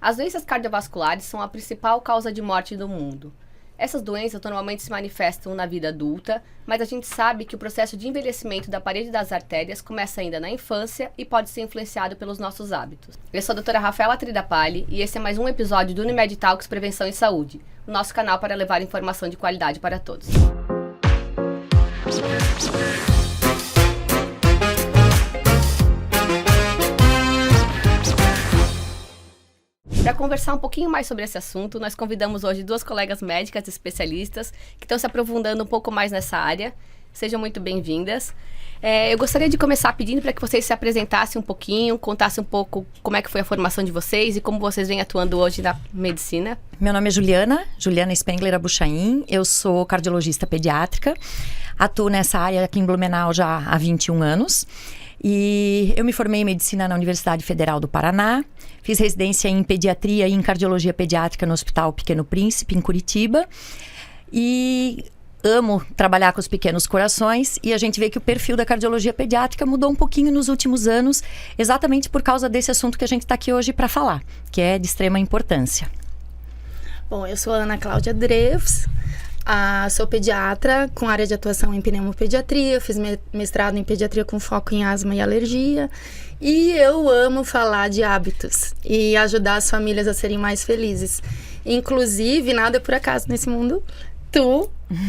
As doenças cardiovasculares são a principal causa de morte do mundo. Essas doenças normalmente se manifestam na vida adulta, mas a gente sabe que o processo de envelhecimento da parede das artérias começa ainda na infância e pode ser influenciado pelos nossos hábitos. Eu sou a doutora Rafaela Tridapalli e esse é mais um episódio do Unimed Talks Prevenção e Saúde, o nosso canal para levar informação de qualidade para todos. Para conversar um pouquinho mais sobre esse assunto, nós convidamos hoje duas colegas médicas especialistas que estão se aprofundando um pouco mais nessa área. Sejam muito bem-vindas. Eu gostaria de começar pedindo para que vocês se apresentassem um pouquinho, contassem um pouco como é que foi a formação de vocês e como vocês vêm atuando hoje na medicina. Meu nome é Juliana Spengler Abuchain, eu sou cardiologista pediátrica, atuo nessa área aqui em Blumenau já há 21 anos. E eu me formei em medicina na Universidade Federal do Paraná, fiz residência em pediatria e em cardiologia pediátrica no Hospital Pequeno Príncipe, em Curitiba. E amo trabalhar com os pequenos corações e a gente vê que o perfil da cardiologia pediátrica mudou um pouquinho nos últimos anos, exatamente por causa desse assunto que a gente está aqui hoje para falar, que é de extrema importância. Bom, eu sou a Ana Cláudia Dreves. Sou pediatra com área de atuação em pneumopediatria, fiz mestrado em pediatria com foco em asma e alergia e eu amo falar de hábitos e ajudar as famílias a serem mais felizes. Inclusive, nada é por acaso nesse mundo.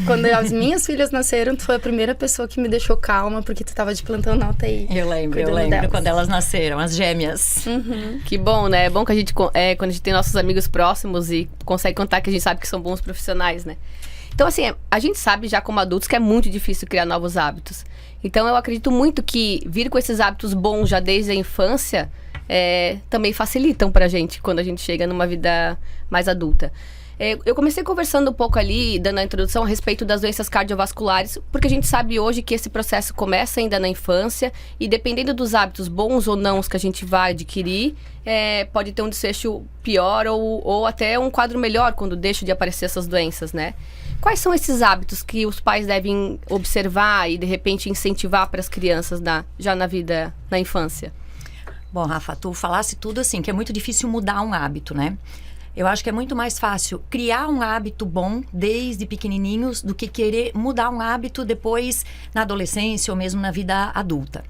Quando as minhas filhas nasceram, tu foi a primeira pessoa que me deixou calma, porque tu tava de plantão na UTI. Eu lembro delas. Quando elas nasceram, as gêmeas. Uhum. Que bom, né? É bom que a gente, quando a gente tem nossos amigos próximos e consegue contar que a gente sabe que são bons profissionais, né? Então, assim, a gente sabe já como adultos que é muito difícil criar novos hábitos. Então, eu acredito muito que vir com esses hábitos bons já desde a infância também facilitam pra gente quando a gente chega numa vida mais adulta. Eu comecei conversando um pouco ali, dando a introdução a respeito das doenças cardiovasculares, porque a gente sabe hoje que esse processo começa ainda na infância e dependendo dos hábitos bons ou não que a gente vai adquirir, pode ter um desfecho pior ou até um quadro melhor quando deixam de aparecer essas doenças, né? Quais são esses hábitos que os pais devem observar e, de repente, incentivar para as crianças já na vida, na infância? Bom, Rafa, tu falasse tudo assim, que é muito difícil mudar um hábito, né? Eu acho que é muito mais fácil criar um hábito bom desde pequenininhos do que querer mudar um hábito depois na adolescência ou mesmo na vida adulta.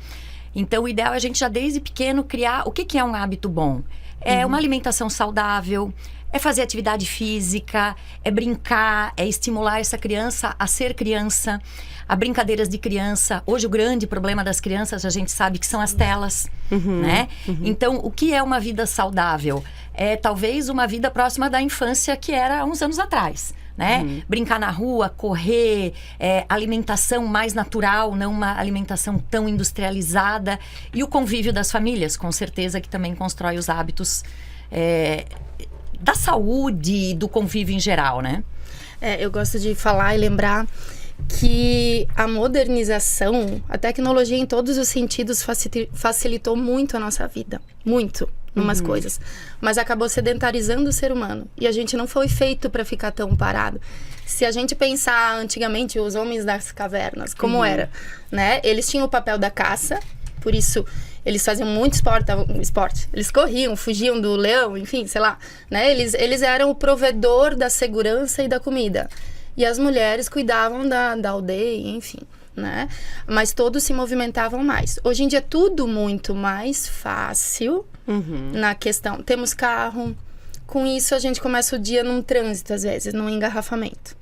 Então, o ideal é a gente já desde pequeno criar... O que é um hábito bom? É uma alimentação saudável, é fazer atividade física, é brincar, é estimular essa criança a ser criança, a brincadeiras de criança. Hoje o grande problema das crianças, a gente sabe que são as telas, né? Então, o que é uma vida saudável? É talvez uma vida próxima da infância que era há uns anos atrás, né? Brincar na rua, correr, alimentação mais natural, não uma alimentação tão industrializada. E o convívio das famílias, com certeza que também constrói os hábitos da saúde e do convívio em geral, né? Eu gosto de falar e lembrar que a modernização, a tecnologia em todos os sentidos facilitou muito a nossa vida. Muito, numas coisas. Mas acabou sedentarizando o ser humano. E a gente não foi feito para ficar tão parado. Se a gente pensar antigamente, os homens das cavernas, como era, né? Eles tinham o papel da caça, por isso eles faziam muito esporte. Eles corriam, fugiam do leão, enfim, sei lá, né? Eles eram o provedor da segurança e da comida. E as mulheres cuidavam da aldeia, enfim, né? Mas todos se movimentavam mais. Hoje em dia é tudo muito mais fácil na questão. Temos carro, com isso a gente começa o dia num trânsito, às vezes, num engarrafamento.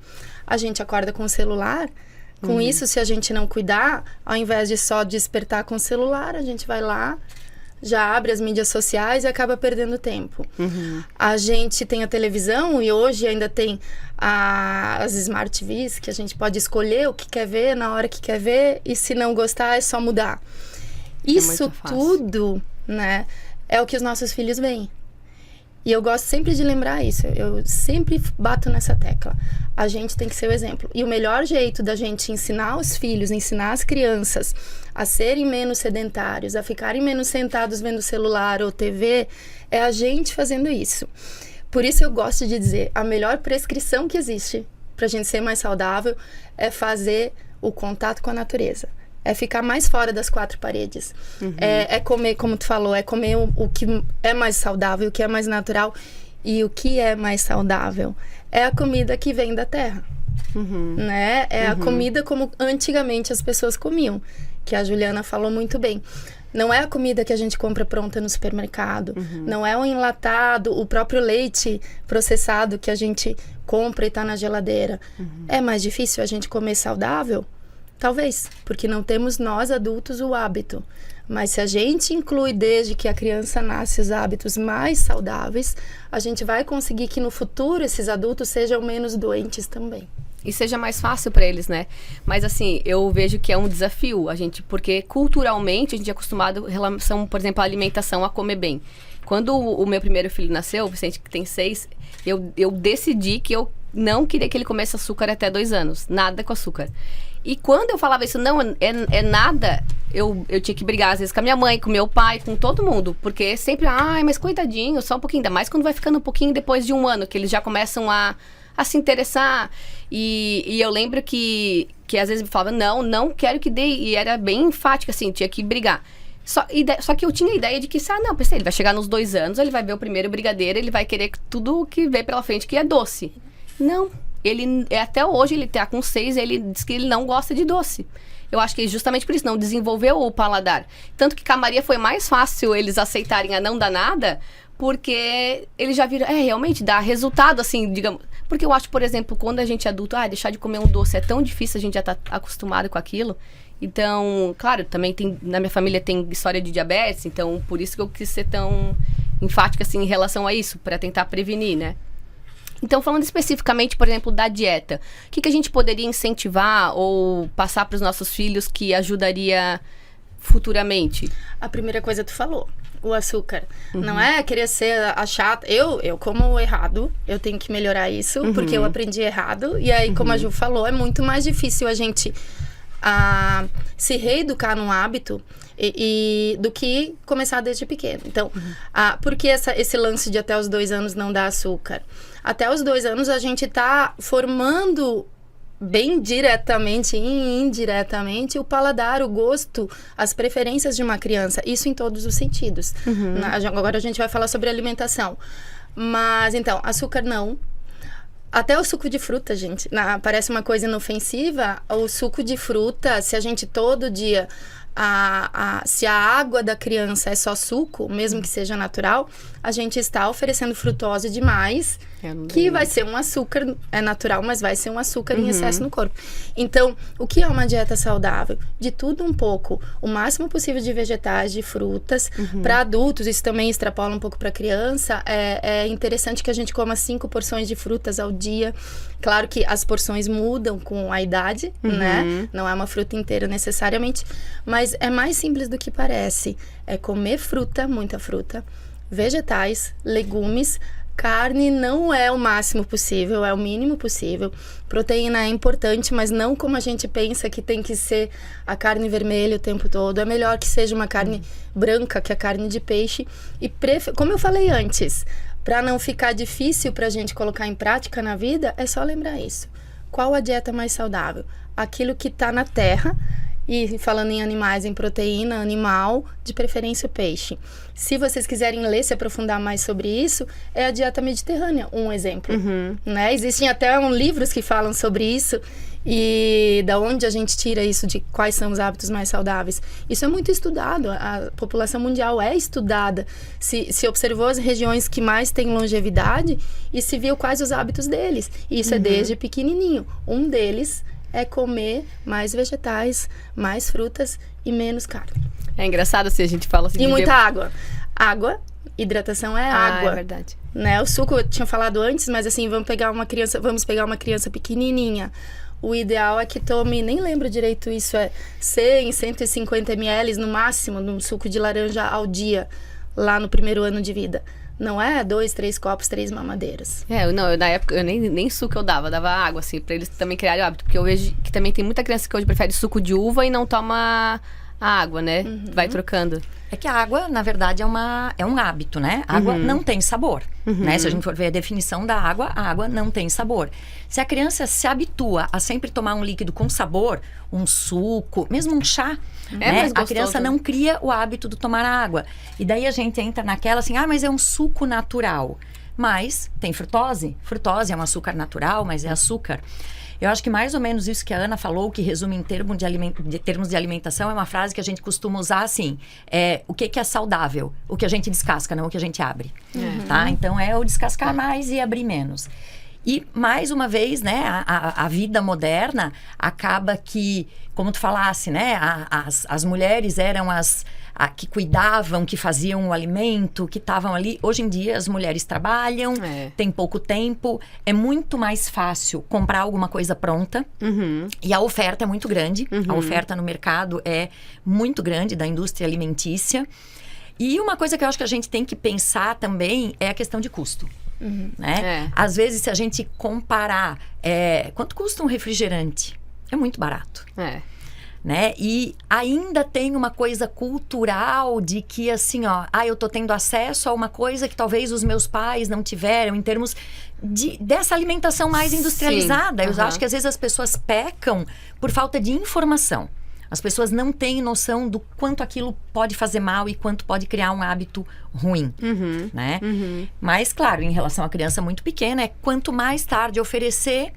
A gente acorda com o celular. Com isso, se a gente não cuidar, ao invés de só despertar com o celular, a gente vai lá, já abre as mídias sociais e acaba perdendo tempo. A gente tem a televisão e hoje ainda tem as Smart TVs, que a gente pode escolher o que quer ver na hora que quer ver e se não gostar é só mudar. Isso tudo, né, é o que os nossos filhos veem. E eu gosto sempre de lembrar isso, eu sempre bato nessa tecla. A gente tem que ser o exemplo. E o melhor jeito da gente ensinar os filhos, ensinar as crianças a serem menos sedentários, a ficarem menos sentados vendo celular ou TV, é a gente fazendo isso. Por isso eu gosto de dizer, a melhor prescrição que existe pra gente ser mais saudável é fazer o contato com a natureza. É ficar mais fora das 4 paredes. É comer, como tu falou, é comer o que é mais saudável, o que é mais natural. E o que é mais saudável? É a comida que vem da terra. Né? É a comida como antigamente as pessoas comiam. Que a Juliana falou muito bem. Não é a comida que a gente compra pronta no supermercado. Não é o enlatado, o próprio leite processado que a gente compra e tá na geladeira. É mais difícil a gente comer saudável? Talvez, porque não temos nós adultos o hábito. Mas se a gente inclui desde que a criança nasce os hábitos mais saudáveis, a gente vai conseguir que no futuro esses adultos sejam menos doentes também. E seja mais fácil para eles, né? Mas assim, eu vejo que é um desafio, porque culturalmente a gente é acostumado em relação, por exemplo, à alimentação, a comer bem. Quando o meu primeiro filho nasceu, o Vicente, que tem 6, eu decidi que eu não queria que ele comesse açúcar até 2 anos. Nada com açúcar. E quando eu falava isso, não, é nada, eu tinha que brigar, às vezes, com a minha mãe, com meu pai, com todo mundo. Porque sempre, mas coitadinho, só um pouquinho. Ainda mais quando vai ficando um pouquinho depois de 1 ano, que eles já começam a se interessar. E eu lembro que às vezes me falava, não quero que dê. E era bem enfática, assim, tinha que brigar. Só que eu tinha a ideia de que, não, pensei, ele vai chegar nos 2 anos, ele vai ver o primeiro brigadeiro, ele vai querer tudo que vê pela frente que é doce. Não. Ele, até hoje, ele tá com 6, ele diz que ele não gosta de doce. Eu acho que justamente por isso, não desenvolveu o paladar. Tanto que com a Maria foi mais fácil eles aceitarem a não dar nada, porque eles já viram, realmente dá resultado, assim, digamos. Porque eu acho, por exemplo, quando a gente é adulto, deixar de comer um doce é tão difícil, a gente já tá acostumado com aquilo. Então, claro, também na minha família tem história de diabetes, então por isso que eu quis ser tão enfática, assim, em relação a isso, para tentar prevenir, né? Então, falando especificamente, por exemplo, da dieta, o que a gente poderia incentivar ou passar para os nossos filhos que ajudaria futuramente? A primeira coisa tu falou, o açúcar. Não é querer ser a chata. Eu como errado, eu tenho que melhorar isso, porque eu aprendi errado. E aí, como a Ju falou, é muito mais difícil a gente se reeducar num hábito do que começar desde pequeno. Então, por que esse lance de até os 2 anos não dar açúcar? Até os 2 anos a gente tá formando bem diretamente e indiretamente o paladar, o gosto, as preferências de uma criança. Isso em todos os sentidos. Agora a gente vai falar sobre alimentação. Mas, então, açúcar não. Até o suco de fruta, gente. Parece uma coisa inofensiva. O suco de fruta, se a gente todo dia... se a água da criança é só suco, mesmo que seja natural, a gente está oferecendo frutose demais, que vai ser um açúcar, é natural, mas vai ser um açúcar em excesso no corpo. Então, o que é uma dieta saudável? De tudo um pouco, o máximo possível de vegetais, de frutas. Para adultos, isso também extrapola um pouco para criança, é interessante que a gente coma 5 porções de frutas ao dia. Claro que as porções mudam com a idade, né? Não é uma fruta inteira necessariamente, mas é mais simples do que parece. É comer fruta, muita fruta, vegetais, legumes. Carne não é o máximo possível, é o mínimo possível. Proteína é importante, mas não como a gente pensa que tem que ser a carne vermelha o tempo todo. É melhor que seja uma carne branca, que é a carne de peixe. E como eu falei antes, para não ficar difícil para a gente colocar em prática na vida, é só lembrar isso. Qual a dieta mais saudável? Aquilo que está na terra. E falando em animais, em proteína animal, de preferência peixe. Se vocês quiserem ler, se aprofundar mais sobre isso, é a dieta mediterrânea, um exemplo. Né? Existem até livros que falam sobre isso e da onde a gente tira isso, de quais são os hábitos mais saudáveis. Isso é muito estudado, a população mundial é estudada. Se observou as regiões que mais têm longevidade e se viu quais os hábitos deles. E isso é desde pequenininho. Um deles é comer mais vegetais, mais frutas e menos carne. É engraçado assim, a gente fala assim... E muita água. Água, hidratação é água. É verdade. Né? O suco eu tinha falado antes, mas assim, vamos pegar uma criança pequenininha. O ideal é que tome, nem lembro direito isso, 100, 150 ml no máximo, num suco de laranja ao dia, lá no primeiro ano de vida. Não é 2, 3 copos, 3 mamadeiras. Na época, eu nem suco eu dava água, assim, pra eles também criarem o hábito. Porque eu vejo que também tem muita criança que hoje prefere suco de uva e não toma a água, né? Vai trocando. É que a água, na verdade, é um hábito, né? A água não tem sabor, né? Se a gente for ver a definição da água, a água não tem sabor. Se a criança se habitua a sempre tomar um líquido com sabor, um suco, mesmo um chá, né? A criança não cria o hábito de tomar água. E daí a gente entra naquela assim, mas é um suco natural. Mas tem frutose. Frutose é um açúcar natural, mas é açúcar. Eu acho que mais ou menos isso que a Ana falou, que resume em termos de alimentação, é uma frase que a gente costuma usar assim, o que é saudável? O que a gente descasca, não o que a gente abre. Tá? Então, é o descascar mais e abrir menos. E, mais uma vez, né, a vida moderna acaba que, como tu falasse, né, as mulheres eram as que cuidavam, que faziam o alimento, que estavam ali. Hoje em dia, as mulheres trabalham, têm pouco tempo, é muito mais fácil comprar alguma coisa pronta. E a oferta é muito grande. A oferta no mercado é muito grande da indústria alimentícia. E uma coisa que eu acho que a gente tem que pensar também é a questão de custo. Né? Às vezes, se a gente comparar quanto custa um refrigerante, é muito barato. Né? E ainda tem uma coisa cultural de que assim, eu tô tendo acesso a uma coisa que talvez os meus pais não tiveram, em termos dessa alimentação mais industrializada. Eu acho que às vezes as pessoas pecam por falta de informação. As pessoas não têm noção do quanto aquilo pode fazer mal e quanto pode criar um hábito ruim, né? Mas, claro, em relação à criança muito pequena, quanto mais tarde oferecer,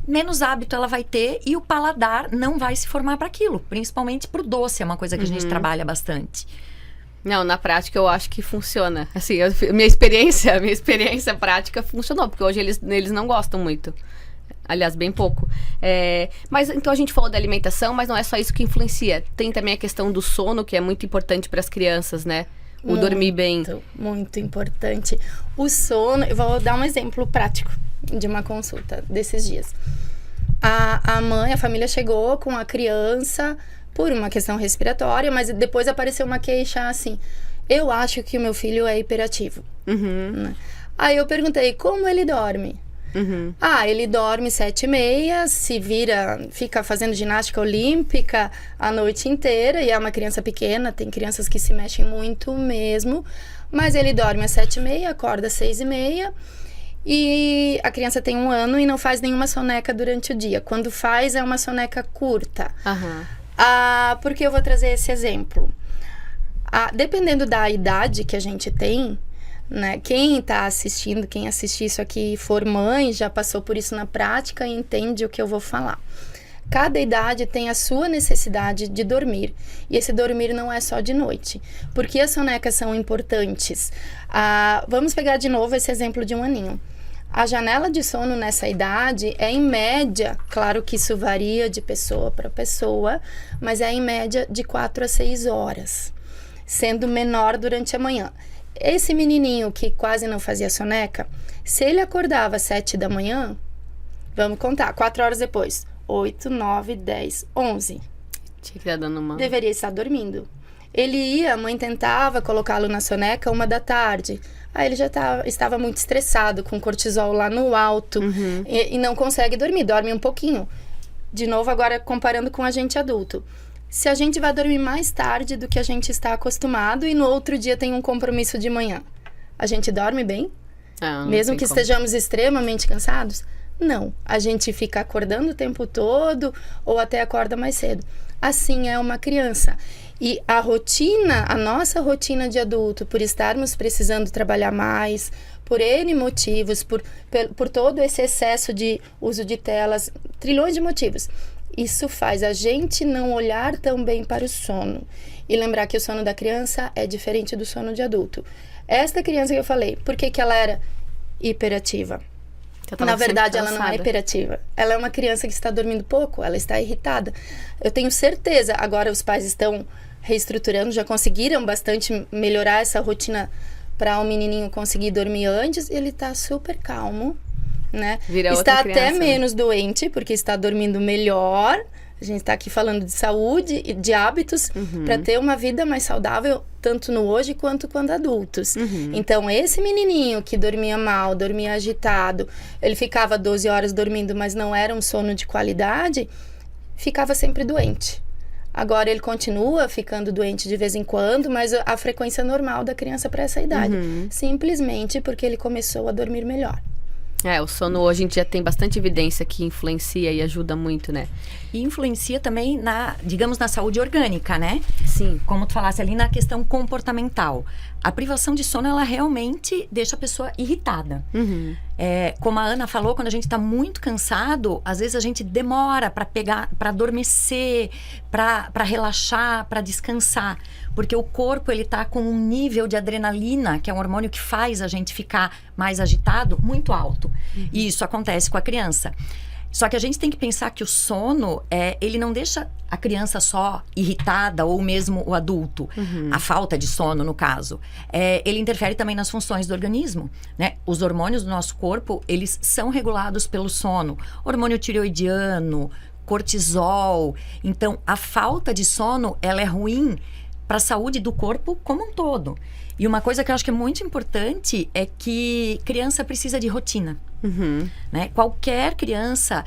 menos hábito ela vai ter e o paladar não vai se formar para aquilo. Principalmente pro doce, é uma coisa que a gente trabalha bastante. Não, na prática eu acho que funciona. Assim, minha experiência prática funcionou, porque hoje eles não gostam muito. Aliás, bem pouco. Mas então a gente falou da alimentação, mas não é só isso que influencia. Tem também a questão do sono, que é muito importante para as crianças, né? O dormir bem. Muito importante. O sono, eu vou dar um exemplo prático de uma consulta desses dias. A família chegou com a criança por uma questão respiratória, mas depois apareceu uma queixa assim, eu acho que o meu filho é hiperativo. Né? Aí eu perguntei, como ele dorme? Ele dorme 7h30, se vira, fica fazendo ginástica olímpica a noite inteira, e é uma criança pequena, tem crianças que se mexem muito mesmo, mas ele dorme às 7h30, acorda às 6h30, e a criança tem 1 ano e não faz nenhuma soneca durante o dia. Quando faz, é uma soneca curta. Por que eu vou trazer esse exemplo? Dependendo da idade que a gente tem, né? Quem está assistindo, quem assistir isso aqui for mãe, já passou por isso na prática e entende o que eu vou falar. Cada idade tem a sua necessidade de dormir. E esse dormir não é só de noite. Por que as sonecas são importantes? Vamos pegar de novo esse exemplo de 1 aninho. A janela de sono nessa idade é em média, claro que isso varia de pessoa para pessoa, mas é em média de 4 a 6 horas, sendo menor durante a manhã. Esse menininho que quase não fazia soneca, se ele acordava às 7 da manhã, vamos contar, 4 horas depois, 8, 9, 10, 11. Tinha que estar dando uma... Deveria estar dormindo. Ele ia, a mãe tentava colocá-lo na soneca 1 da tarde. Aí ele já estava muito estressado, com cortisol lá no alto, e não consegue dormir, dorme um pouquinho. De novo, agora comparando com a gente adulto. Se a gente vai dormir mais tarde do que a gente está acostumado e no outro dia tem um compromisso de manhã, a gente dorme bem? Mesmo que estejamos extremamente cansados? Não. A gente fica acordando o tempo todo ou até acorda mais cedo. Assim é uma criança. E a nossa rotina de adulto, por estarmos precisando trabalhar mais, por N motivos, por todo esse excesso de uso de telas, trilhões de motivos, isso faz a gente não olhar tão bem para o sono. E lembrar que o sono da criança é diferente do sono de adulto. Esta criança que eu falei, por que ela era hiperativa? Na verdade, ela não é hiperativa. Ela é uma criança que está dormindo pouco, ela está irritada. Eu tenho certeza, agora os pais estão reestruturando, já conseguiram bastante melhorar essa rotina para o menininho conseguir dormir antes. Ele está super calmo, né? Está até menos doente, porque está dormindo melhor. A gente está aqui falando de saúde e de hábitos para ter uma vida mais saudável, tanto no hoje quanto quando adultos. Então, esse menininho que dormia mal, dormia agitado, ele ficava 12 horas dormindo, mas não era um sono de qualidade, ficava sempre doente. Agora ele continua ficando doente de vez em quando, mas a frequência normal da criança para essa idade. Simplesmente porque ele começou a dormir melhor. O sono hoje a gente já tem bastante evidência que influencia e ajuda muito, né? E influencia também digamos, na saúde orgânica, né? Sim. Como tu falasse ali na questão comportamental. A privação de sono, ela realmente deixa a pessoa irritada. Como a Ana falou, quando a gente tá muito cansado, às vezes a gente demora para pegar, para adormecer, para relaxar, para descansar. Porque o corpo, ele tá com um nível de adrenalina, que é um hormônio que faz a gente ficar mais agitado, muito alto. E isso acontece com a criança. Só que a gente tem que pensar que o sono, ele não deixa a criança só irritada ou mesmo o adulto. A falta de sono, no caso. Ele interfere também nas funções do organismo, né? Os hormônios do nosso corpo, eles são regulados pelo sono. Hormônio tireoidiano, cortisol. Então, a falta de sono, ela é ruim para a saúde do corpo como um todo. E uma coisa que eu acho que é muito importante é que criança precisa de rotina. Né? Qualquer criança,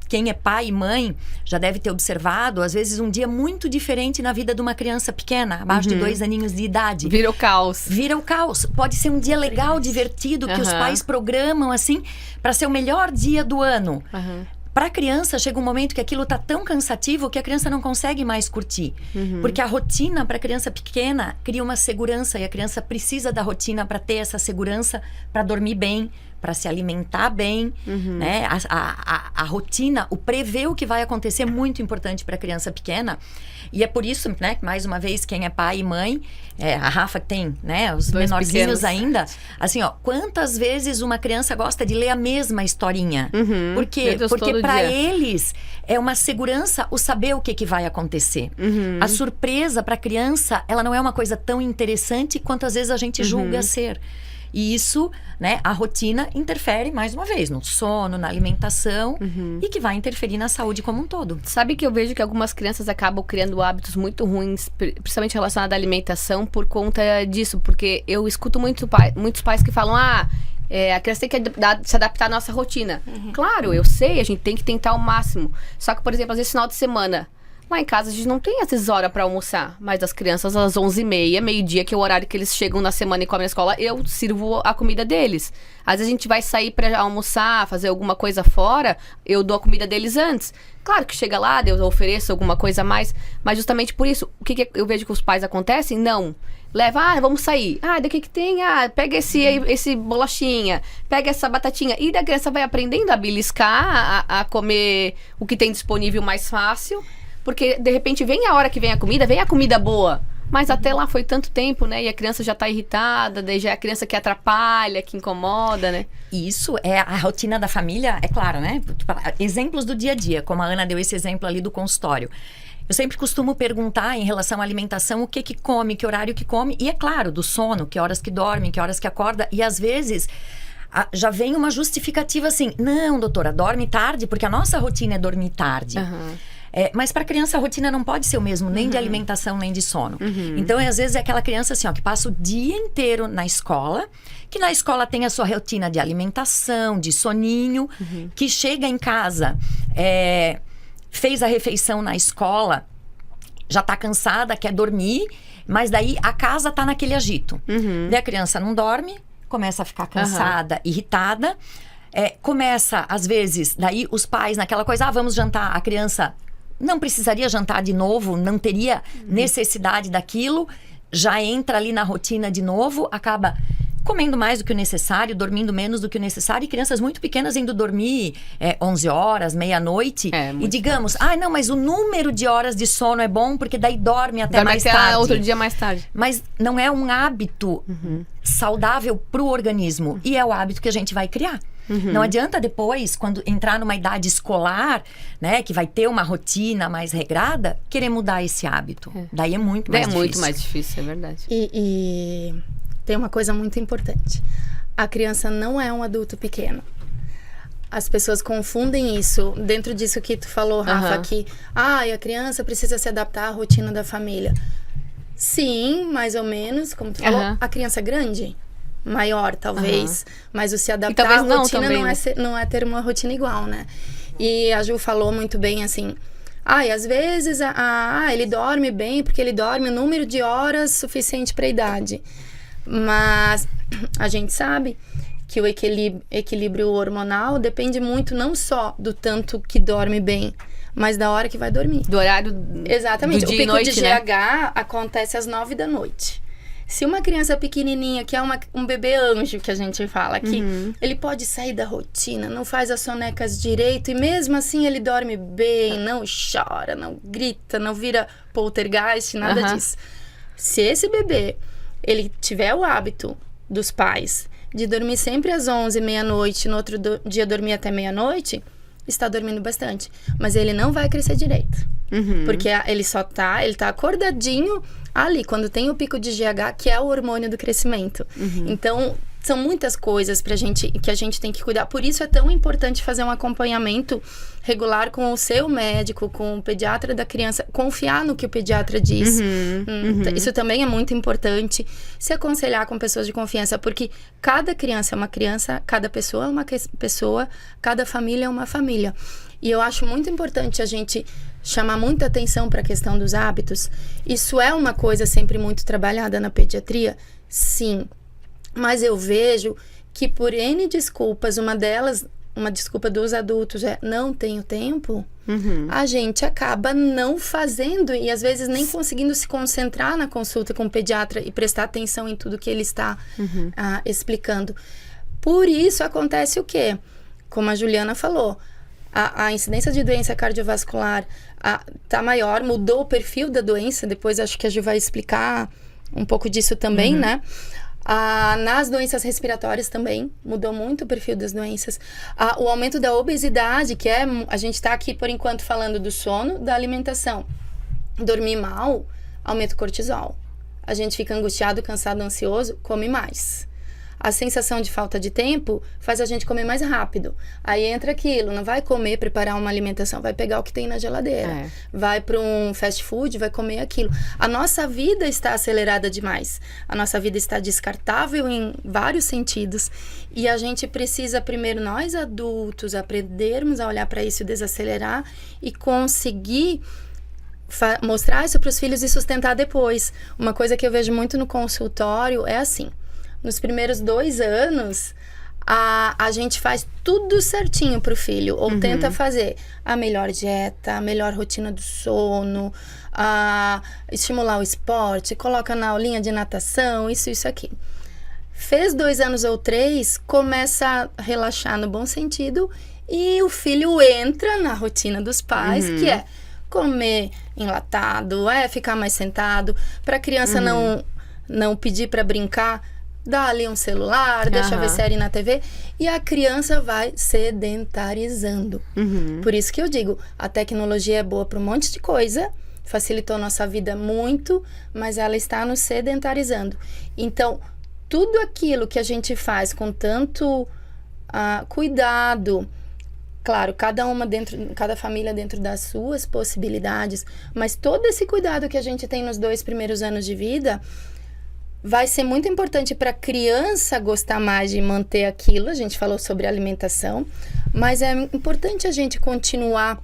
quem é pai e mãe já deve ter observado, às vezes um dia muito diferente na vida de uma criança pequena, abaixo de 2 aninhos de idade. Vira o caos. Vira o caos. Pode ser um dia legal, divertido, que os pais programam assim para ser o melhor dia do ano. Para a criança, chega um momento que aquilo tá tão cansativo que a criança não consegue mais curtir. Porque a rotina para a criança pequena cria uma segurança, e a criança precisa da rotina para ter essa segurança, para dormir bem, para se alimentar bem, né? A rotina, o prever o que vai acontecer é muito importante para a criança pequena. E é por isso, né, mais uma vez, quem é pai e mãe, a Rafa que tem, né, os 2 menorzinhos pequenos ainda, assim, ó, quantas vezes uma criança gosta de ler a mesma historinha? Por quê? Porque para eles é uma segurança o saber o que vai acontecer. A surpresa para a criança, ela não é uma coisa tão interessante quanto às vezes a gente julga ser. E isso, né, a rotina interfere, mais uma vez, no sono, na alimentação e que vai interferir na saúde como um todo. Sabe que eu vejo que algumas crianças acabam criando hábitos muito ruins, principalmente relacionados à alimentação, por conta disso. Porque eu escuto muitos pais que falam, a criança tem que se adaptar à nossa rotina. Claro, eu sei, a gente tem que tentar ao máximo. Só que, por exemplo, às vezes final de semana, lá em casa a gente não tem às vezes hora pra almoçar, mas as crianças às 11h30, meio-dia, que é o horário que eles chegam na semana e comem na escola, eu sirvo a comida deles. Às vezes a gente vai sair pra almoçar, fazer alguma coisa fora, eu dou a comida deles antes. Claro que chega lá, eu ofereço alguma coisa a mais, mas justamente por isso, o que eu vejo que os pais acontecem? Não. Leva, vamos sair. Do que tem? Pega esse bolachinha, pega essa batatinha. E a criança vai aprendendo a beliscar, a comer o que tem disponível mais fácil. Porque, de repente, vem a hora que vem a comida boa. Mas até lá foi tanto tempo, né? E a criança já tá irritada, daí já é a criança que atrapalha, que incomoda, né? Isso é a rotina da família, é claro, né? Exemplos do dia a dia, como a Ana deu esse exemplo ali do consultório. Eu sempre costumo perguntar em relação à alimentação o que come, que horário que come. E é claro, do sono, que horas que dorme, que horas que acorda. E às vezes já vem uma justificativa assim, não, doutora, dorme tarde, porque a nossa rotina é dormir tarde. Mas para criança a rotina não pode ser o mesmo, nem de alimentação, nem de sono. Então, às vezes, é aquela criança assim, ó, que passa o dia inteiro na escola, que na escola tem a sua rotina de alimentação, de soninho, que chega em casa, fez a refeição na escola, já tá cansada, quer dormir, mas daí a casa tá naquele agito. Daí a criança não dorme, começa a ficar cansada, irritada, começa, às vezes, daí os pais naquela coisa, vamos jantar, a criança não precisaria jantar de novo, não teria necessidade daquilo, já entra ali na rotina de novo, acaba comendo mais do que o necessário, dormindo menos do que o necessário, e crianças muito pequenas indo dormir 11 horas, meia-noite, e digamos, não, mas o número de horas de sono é bom, porque daí dorme até mais tarde. Outro dia mais tarde. Mas não é um hábito saudável pro organismo, e é o hábito que a gente vai criar. Não adianta depois, quando entrar numa idade escolar, né, que vai ter uma rotina mais regrada, querer mudar esse hábito. Daí é muito mais difícil. É muito mais difícil, é verdade. E tem uma coisa muito importante. A criança não é um adulto pequeno. As pessoas confundem isso. Dentro disso que tu falou, Rafa, que a criança precisa se adaptar à rotina da família. Sim, mais ou menos, como tu falou. A criança é grande, maior talvez, mas o se adaptar à rotina também, não é ter uma rotina igual, né? E a Ju falou muito bem, assim, E às vezes ele dorme bem porque ele dorme o número de horas suficiente para a idade. Mas a gente sabe que o equilíbrio hormonal depende muito não só do tanto que dorme bem, mas da hora que vai dormir. Do horário Exatamente. do dia o pico e noite, de né? GH acontece às 9 da noite. Se uma criança pequenininha, que é um bebê anjo, que a gente fala aqui, ele pode sair da rotina, não faz as sonecas direito, e mesmo assim ele dorme bem, não chora, não grita, não vira poltergeist, nada disso. Se esse bebê, ele tiver o hábito dos pais de dormir sempre às 11, meia-noite, no outro dia dormir até meia-noite, está dormindo bastante. Mas ele não vai crescer direito. Porque ele tá acordadinho ali, quando tem o pico de GH, que é o hormônio do crescimento. Então, são muitas coisas que a gente tem que cuidar. Por isso é tão importante fazer um acompanhamento regular com o seu médico, com o pediatra da criança, confiar no que o pediatra diz. Isso também é muito importante. Se aconselhar com pessoas de confiança, porque cada criança é uma criança, cada pessoa é uma pessoa, cada família é uma família. E eu acho muito importante a gente chamar muita atenção para a questão dos hábitos. Isso é uma coisa sempre muito trabalhada na pediatria? Sim. Mas eu vejo que por N desculpas, uma desculpa dos adultos é não tenho tempo, a gente acaba não fazendo e às vezes nem conseguindo se concentrar na consulta com o pediatra e prestar atenção em tudo que ele está explicando. Por isso acontece o quê? Como a Juliana falou, a incidência de doença cardiovascular tá maior, mudou o perfil da doença, depois acho que a Ju vai explicar um pouco disso também, né? Nas doenças respiratórias também, mudou muito o perfil das doenças. O aumento da obesidade, que a gente está aqui por enquanto falando do sono, da alimentação. Dormir mal, aumenta o cortisol. A gente fica angustiado, cansado, ansioso, come mais. A sensação de falta de tempo faz a gente comer mais rápido. Aí entra aquilo, não vai comer, preparar uma alimentação, vai pegar o que tem na geladeira. Vai para um fast food, vai comer aquilo. A nossa vida está acelerada demais. A nossa vida está descartável em vários sentidos. E a gente precisa, primeiro, nós adultos, aprendermos a olhar para isso e desacelerar e conseguir mostrar isso para os filhos e sustentar depois. Uma coisa que eu vejo muito no consultório é assim: nos primeiros 2 anos, a gente faz tudo certinho pro filho. Ou tenta fazer a melhor dieta, a melhor rotina do sono, estimular o esporte, coloca na aulinha de natação, isso aqui. Fez 2 anos ou 3, começa a relaxar no bom sentido e o filho entra na rotina dos pais, que é comer enlatado, ficar mais sentado, pra criança não pedir pra brincar, dá ali um celular, deixa ver série na TV, e a criança vai sedentarizando. Por isso que eu digo, a tecnologia é boa para um monte de coisa, facilitou nossa vida muito, mas ela está nos sedentarizando. Então, tudo aquilo que a gente faz com tanto cuidado, claro, cada família dentro das suas possibilidades, mas todo esse cuidado que a gente tem nos 2 primeiros anos de vida vai ser muito importante para a criança gostar mais de manter aquilo. A gente falou sobre alimentação, mas é importante a gente continuar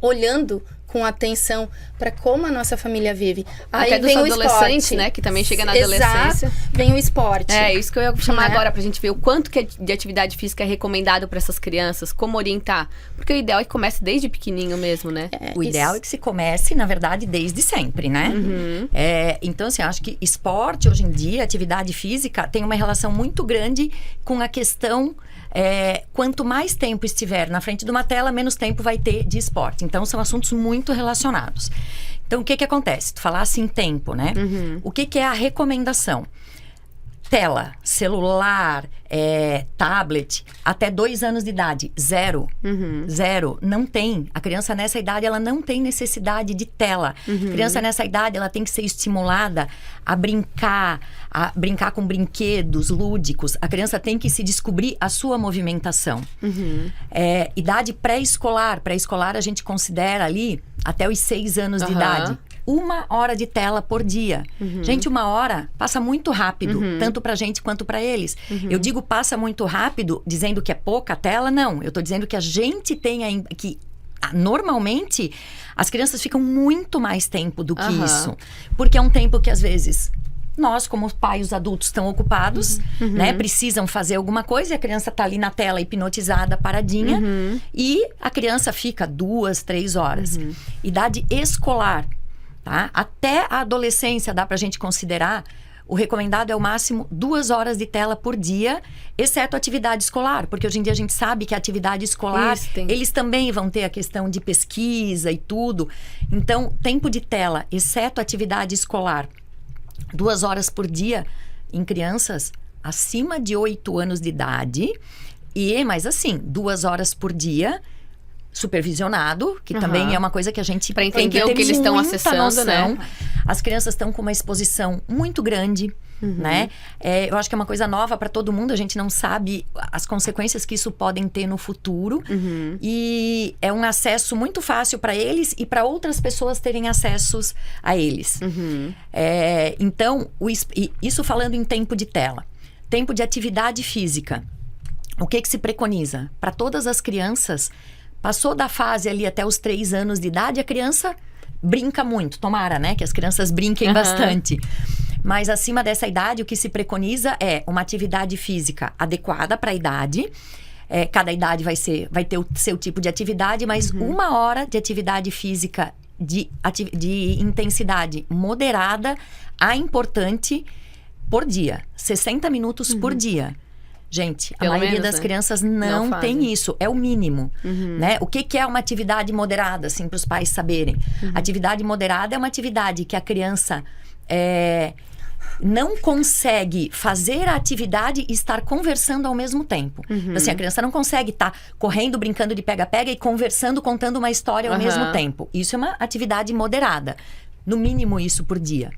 olhando com atenção para como a nossa família vive. Aí até vem dos o adolescentes, esporte, né? Que também chega na adolescência. Vem o esporte. É isso que eu ia chamar Né? agora pra gente ver o quanto que de atividade física é recomendado para essas crianças, como orientar. Porque o ideal é que comece desde pequenininho mesmo, né? O ideal é que se comece, na verdade, desde sempre, né? Então, assim, eu acho que esporte, hoje em dia, atividade física, tem uma relação muito grande com a questão... quanto mais tempo estiver na frente de uma tela, menos tempo vai ter de esporte. Então, são assuntos muito relacionados. Então, o que acontece? Tu falasse em tempo, né? O que é a recomendação? Tela, celular, tablet, até 2 anos de idade, 0. 0, não tem. A criança nessa idade, ela não tem necessidade de tela. A criança nessa idade, ela tem que ser estimulada a brincar com brinquedos lúdicos. A criança tem que se descobrir a sua movimentação. Idade pré-escolar. Pré-escolar a gente considera ali até os 6 anos de idade. 1 hora de tela por dia. Gente, 1 hora passa muito rápido, tanto pra gente quanto pra eles. Eu digo passa muito rápido, dizendo que é pouca tela, não. Eu tô dizendo que a gente tem que normalmente, as crianças ficam muito mais tempo do que isso. Porque é um tempo que, às vezes, nós, como pais, os adultos, estão ocupados, né? Precisam fazer alguma coisa e a criança tá ali na tela, hipnotizada, paradinha. E a criança fica 2, 3 horas. Idade escolar, tá? Até a adolescência dá pra gente considerar. O recomendado é o máximo 2 horas de tela por dia, exceto atividade escolar. Porque hoje em dia a gente sabe que a atividade escolar, eles também vão ter a questão de pesquisa e tudo. Então, tempo de tela, exceto atividade escolar, 2 horas por dia em crianças acima de 8 anos de idade. Mas assim, 2 horas por dia supervisionado, que também é uma coisa que a gente pra entender o que eles estão acessando, noção. né? As crianças estão com uma exposição muito grande, né? Eu acho que é uma coisa nova para todo mundo. A gente não sabe as consequências que isso podem ter no futuro. E é um acesso muito fácil para eles e para outras pessoas terem acessos a eles. Então, isso falando em tempo de tela. Tempo de atividade física. O que se preconiza? Para todas as crianças, passou da fase ali até os 3 anos de idade, a criança brinca muito. Tomara, né? Que as crianças brinquem bastante. Mas acima dessa idade, o que se preconiza é uma atividade física adequada para a idade. Cada idade vai ter o seu tipo de atividade, mas 1 hora de atividade física de intensidade moderada a importante por dia. 60 minutos por dia. Gente, a maioria das crianças não tem isso. É o mínimo, né? O que é uma atividade moderada, assim, para os pais saberem? Atividade moderada é uma atividade que a criança não consegue fazer a atividade e estar conversando ao mesmo tempo. Assim, a criança não consegue estar correndo, brincando de pega-pega e conversando, contando uma história ao mesmo tempo. Isso é uma atividade moderada. No mínimo isso por dia.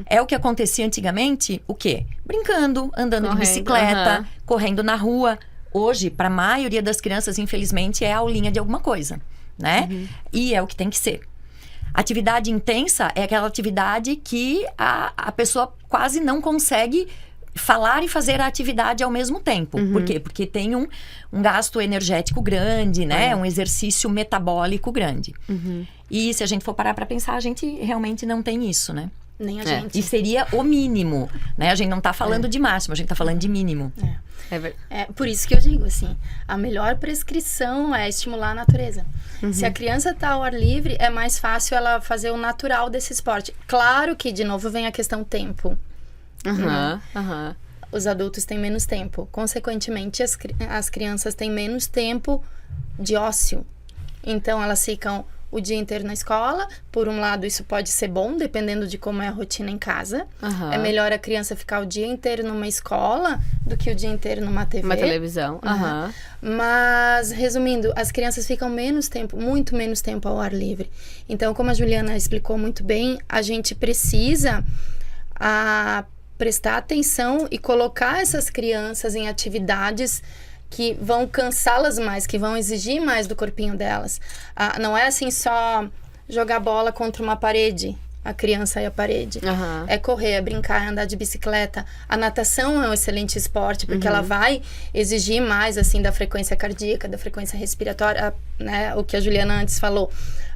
É o que acontecia antigamente, o quê? Brincando, andando de bicicleta, correndo na rua. Hoje, para a maioria das crianças, infelizmente, é a aulinha de alguma coisa, né? E é o que tem que ser. Atividade intensa é aquela atividade que a pessoa quase não consegue falar e fazer a atividade ao mesmo tempo. Por quê? Porque tem um gasto energético grande, né? Um exercício metabólico grande. E se a gente for parar para pensar, a gente realmente não tem isso, né? Nem a gente. E seria o mínimo, né? A gente não tá falando de máximo, a gente tá falando de mínimo. Por isso que eu digo, assim, a melhor prescrição é estimular a natureza. Se a criança tá ao ar livre, é mais fácil ela fazer o natural desse esporte. Claro que, de novo, vem a questão tempo. Os adultos têm menos tempo. Consequentemente, as crianças têm menos tempo de ócio. Então, elas ficam o dia inteiro na escola. Por um lado, isso pode ser bom, dependendo de como é a rotina em casa. É melhor a criança ficar o dia inteiro numa escola do que o dia inteiro numa TV. Uma televisão. Mas, resumindo, as crianças ficam menos tempo, muito menos tempo ao ar livre. Então, como a Juliana explicou muito bem, a gente precisa prestar atenção e colocar essas crianças em atividades que vão cansá-las mais, que vão exigir mais do corpinho delas. Não é assim só jogar bola contra uma parede, a criança e a parede. É correr, é brincar, é andar de bicicleta. A natação é um excelente esporte, porque ela vai exigir mais, assim, da frequência cardíaca, da frequência respiratória, né? O que a Juliana antes falou.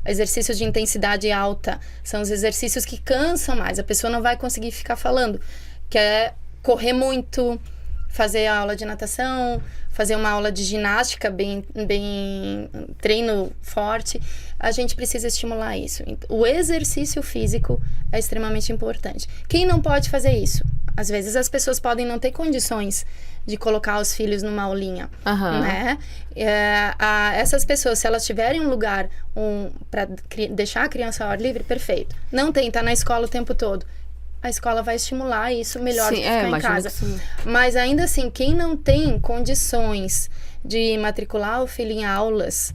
Exercícios de intensidade alta são os exercícios que cansam mais. A pessoa não vai conseguir ficar falando. Quer correr muito, fazer a aula de natação, fazer uma aula de ginástica, bem treino forte. A gente precisa estimular isso. O exercício físico é extremamente importante. Quem não pode fazer isso? Às vezes as pessoas podem não ter condições de colocar os filhos numa aulinha, né? Essas pessoas, se elas tiverem um lugar para deixar a criança ao ar livre, perfeito. Não tem, tá na escola o tempo todo. A escola vai estimular isso melhor do que ficar em casa. Mas ainda assim, quem não tem condições de matricular o filho em aulas,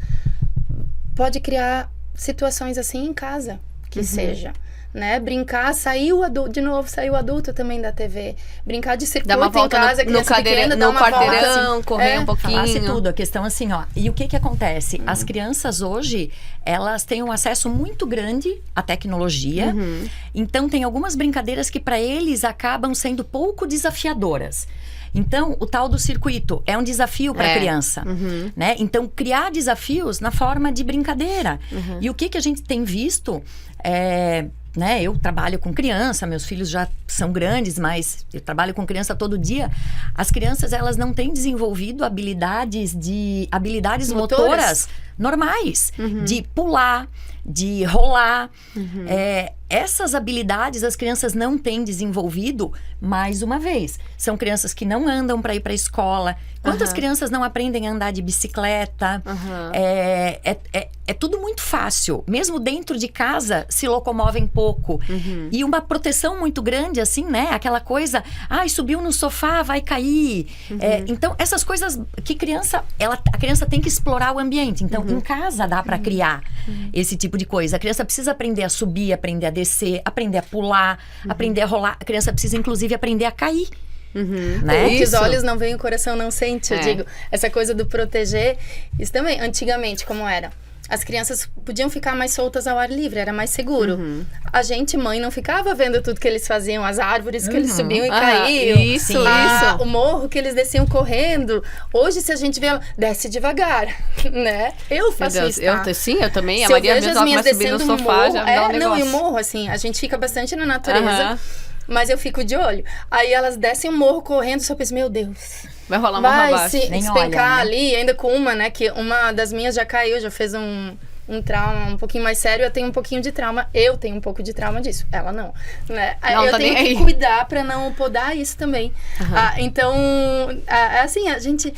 pode criar situações assim em casa, que seja. Né? Brincar, sair o adulto também da TV. Brincar de circuito dar uma volta em casa, no quarteirão, assim, correr um pouquinho. Falasse tudo, a questão assim, ó. E o que acontece? As crianças hoje, elas têm um acesso muito grande à tecnologia. Então, tem algumas brincadeiras que para eles acabam sendo pouco desafiadoras. Então, o tal do circuito é um desafio para a criança, né? Então, criar desafios na forma de brincadeira. E o que a gente tem visto né, eu trabalho com criança, meus filhos já são grandes, mas eu trabalho com criança todo dia. As crianças, elas não têm desenvolvido habilidades motoras normais, de pular, de rolar. Essas habilidades as crianças não têm desenvolvido, mais uma vez. São crianças que não andam para ir para a escola. Quantas crianças não aprendem a andar de bicicleta? É tudo muito fácil. Mesmo dentro de casa, se locomovem pouco. E uma proteção muito grande, assim, né? Aquela coisa, subiu no sofá, vai cair. Então, essas coisas que a criança tem que explorar o ambiente. Então, em casa dá para criar esse tipo de coisa. A criança precisa aprender a subir, aprender a descer, aprender a pular, aprender a rolar. A criança precisa, inclusive, aprender a cair. Né? O que os olhos não veem, o coração não sente, eu digo. Essa coisa do proteger. Isso também, antigamente, como era? As crianças podiam ficar mais soltas ao ar livre, era mais seguro. A gente, mãe, não ficava vendo tudo que eles faziam, as árvores que eles subiam e caíam. Isso. O morro que eles desciam correndo. Hoje, se a gente vê ela, desce devagar, né? Eu faço isso, tá? Eu também. Se A Maria eu vejo as minhas descendo descendo no sofá, já me dá um negócio. Não, e o morro, assim, a gente fica bastante na natureza. Mas eu fico de olho. Aí elas descem o morro correndo, só penso, meu Deus. Vai rolar uma Vai se despencar ali, ainda com uma, né? Que uma das minhas já caiu, já fez um trauma um pouquinho mais sério. Eu tenho um pouquinho de trauma. Eu tenho um pouco de trauma disso. Ela não, né? Eu tenho que cuidar pra não podar isso também. Então, assim, a gente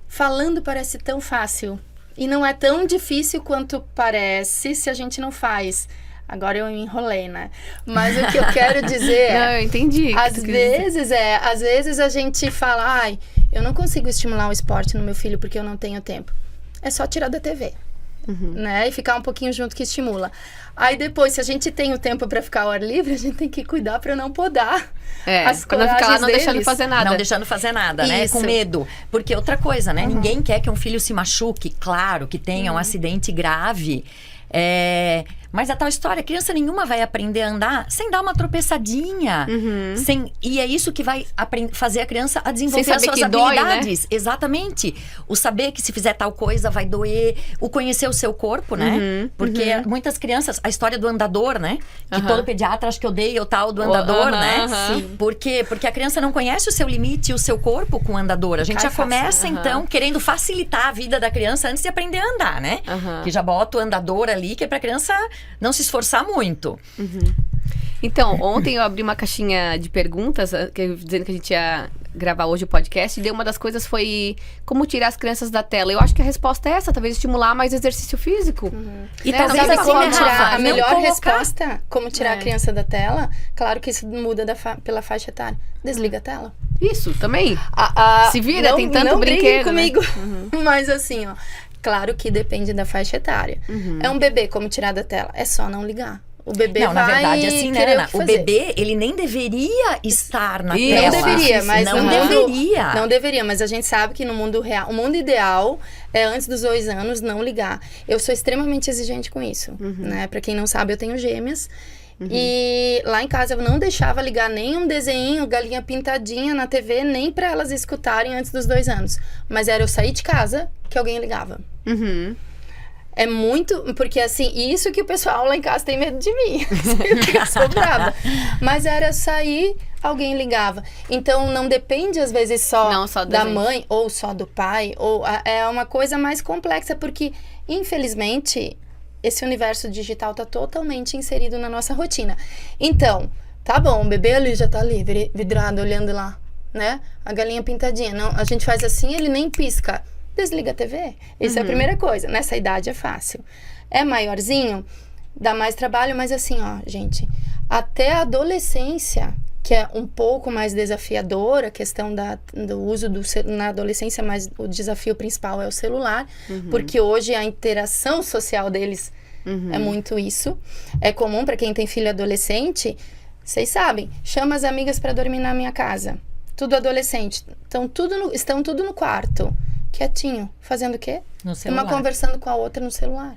falando parece tão fácil. E não é tão difícil quanto parece se a gente não faz. Agora eu me enrolei, né? Mas o que eu quero dizer Não, eu entendi. Às vezes a gente fala, eu não consigo estimular o esporte no meu filho porque eu não tenho tempo. É só tirar da TV, né? E ficar um pouquinho junto que estimula. Aí depois, se a gente tem o tempo para ficar ao ar livre, a gente tem que cuidar para não podar as quando ficar lá não deles. deixando fazer nada. Não deixando fazer nada, né? Com medo. Porque outra coisa, né? Ninguém quer que um filho se machuque. Claro, que tenha um acidente grave. Mas a tal história, criança nenhuma vai aprender a andar sem dar uma tropeçadinha. E é isso que vai fazer a criança a desenvolver as suas habilidades. Dói, né? Exatamente. O saber que se fizer tal coisa vai doer. O conhecer o seu corpo, né? Porque muitas crianças, a história do andador, né? Que todo pediatra acha que odeia o tal do andador, né? Sim. Porque a criança não conhece o seu limite e o seu corpo com o andador. A gente já começa, então, querendo facilitar a vida da criança antes de aprender a andar, né? Que já bota o andador ali, que é pra criança não se esforçar muito. Então, ontem eu abri uma caixinha de perguntas, dizendo que a gente ia gravar hoje o podcast, e uma das coisas foi como tirar as crianças da tela. Eu acho que a resposta é essa, talvez estimular mais exercício físico. E né? talvez Sabe como assim, tirar a melhor colocar... resposta? Como tirar a criança da tela? Claro que isso muda pela faixa etária. Desliga a tela. Isso, também. Se vira, tem tanto não brinquedo, comigo. Né? Mas assim, claro que depende da faixa etária. É um bebê, como tirar da tela? É só não ligar. O bebê na verdade, assim, né, Ana? O bebê, ele nem deveria estar na tela. Não deveria, mas Não deveria, mas a gente sabe que no mundo real, o mundo ideal é antes dos 2 anos não ligar. Eu sou extremamente exigente com isso, né? Pra quem não sabe, eu tenho gêmeas. E lá em casa eu não deixava ligar nem um desenho, galinha pintadinha na TV, nem pra elas escutarem antes dos 2 anos. Mas era eu sair de casa que alguém ligava. É muito... Porque, assim, isso que o pessoal lá em casa tem medo de mim. Eu sou brava. Mas era sair, alguém ligava. Então, não depende, às vezes, só da mãe ou só do pai. É uma coisa mais complexa, porque, infelizmente, esse universo digital tá totalmente inserido na nossa rotina. Então, tá bom, o bebê ali já tá ali, vidrado, olhando lá, né? A galinha pintadinha. Não, a gente faz assim, ele nem pisca. Desliga a TV. Isso é a primeira coisa. Nessa idade é fácil. É maiorzinho, dá mais trabalho, mas assim, gente, até a adolescência, que é um pouco mais desafiadora, a questão do uso na adolescência, mas o desafio principal é o celular, porque hoje a interação social deles é muito isso. É comum para quem tem filho adolescente, vocês sabem, chama as amigas para dormir na minha casa. Tudo adolescente. Estão tudo no quarto. Quietinho, fazendo o quê? No celular. Uma conversando com a outra no celular.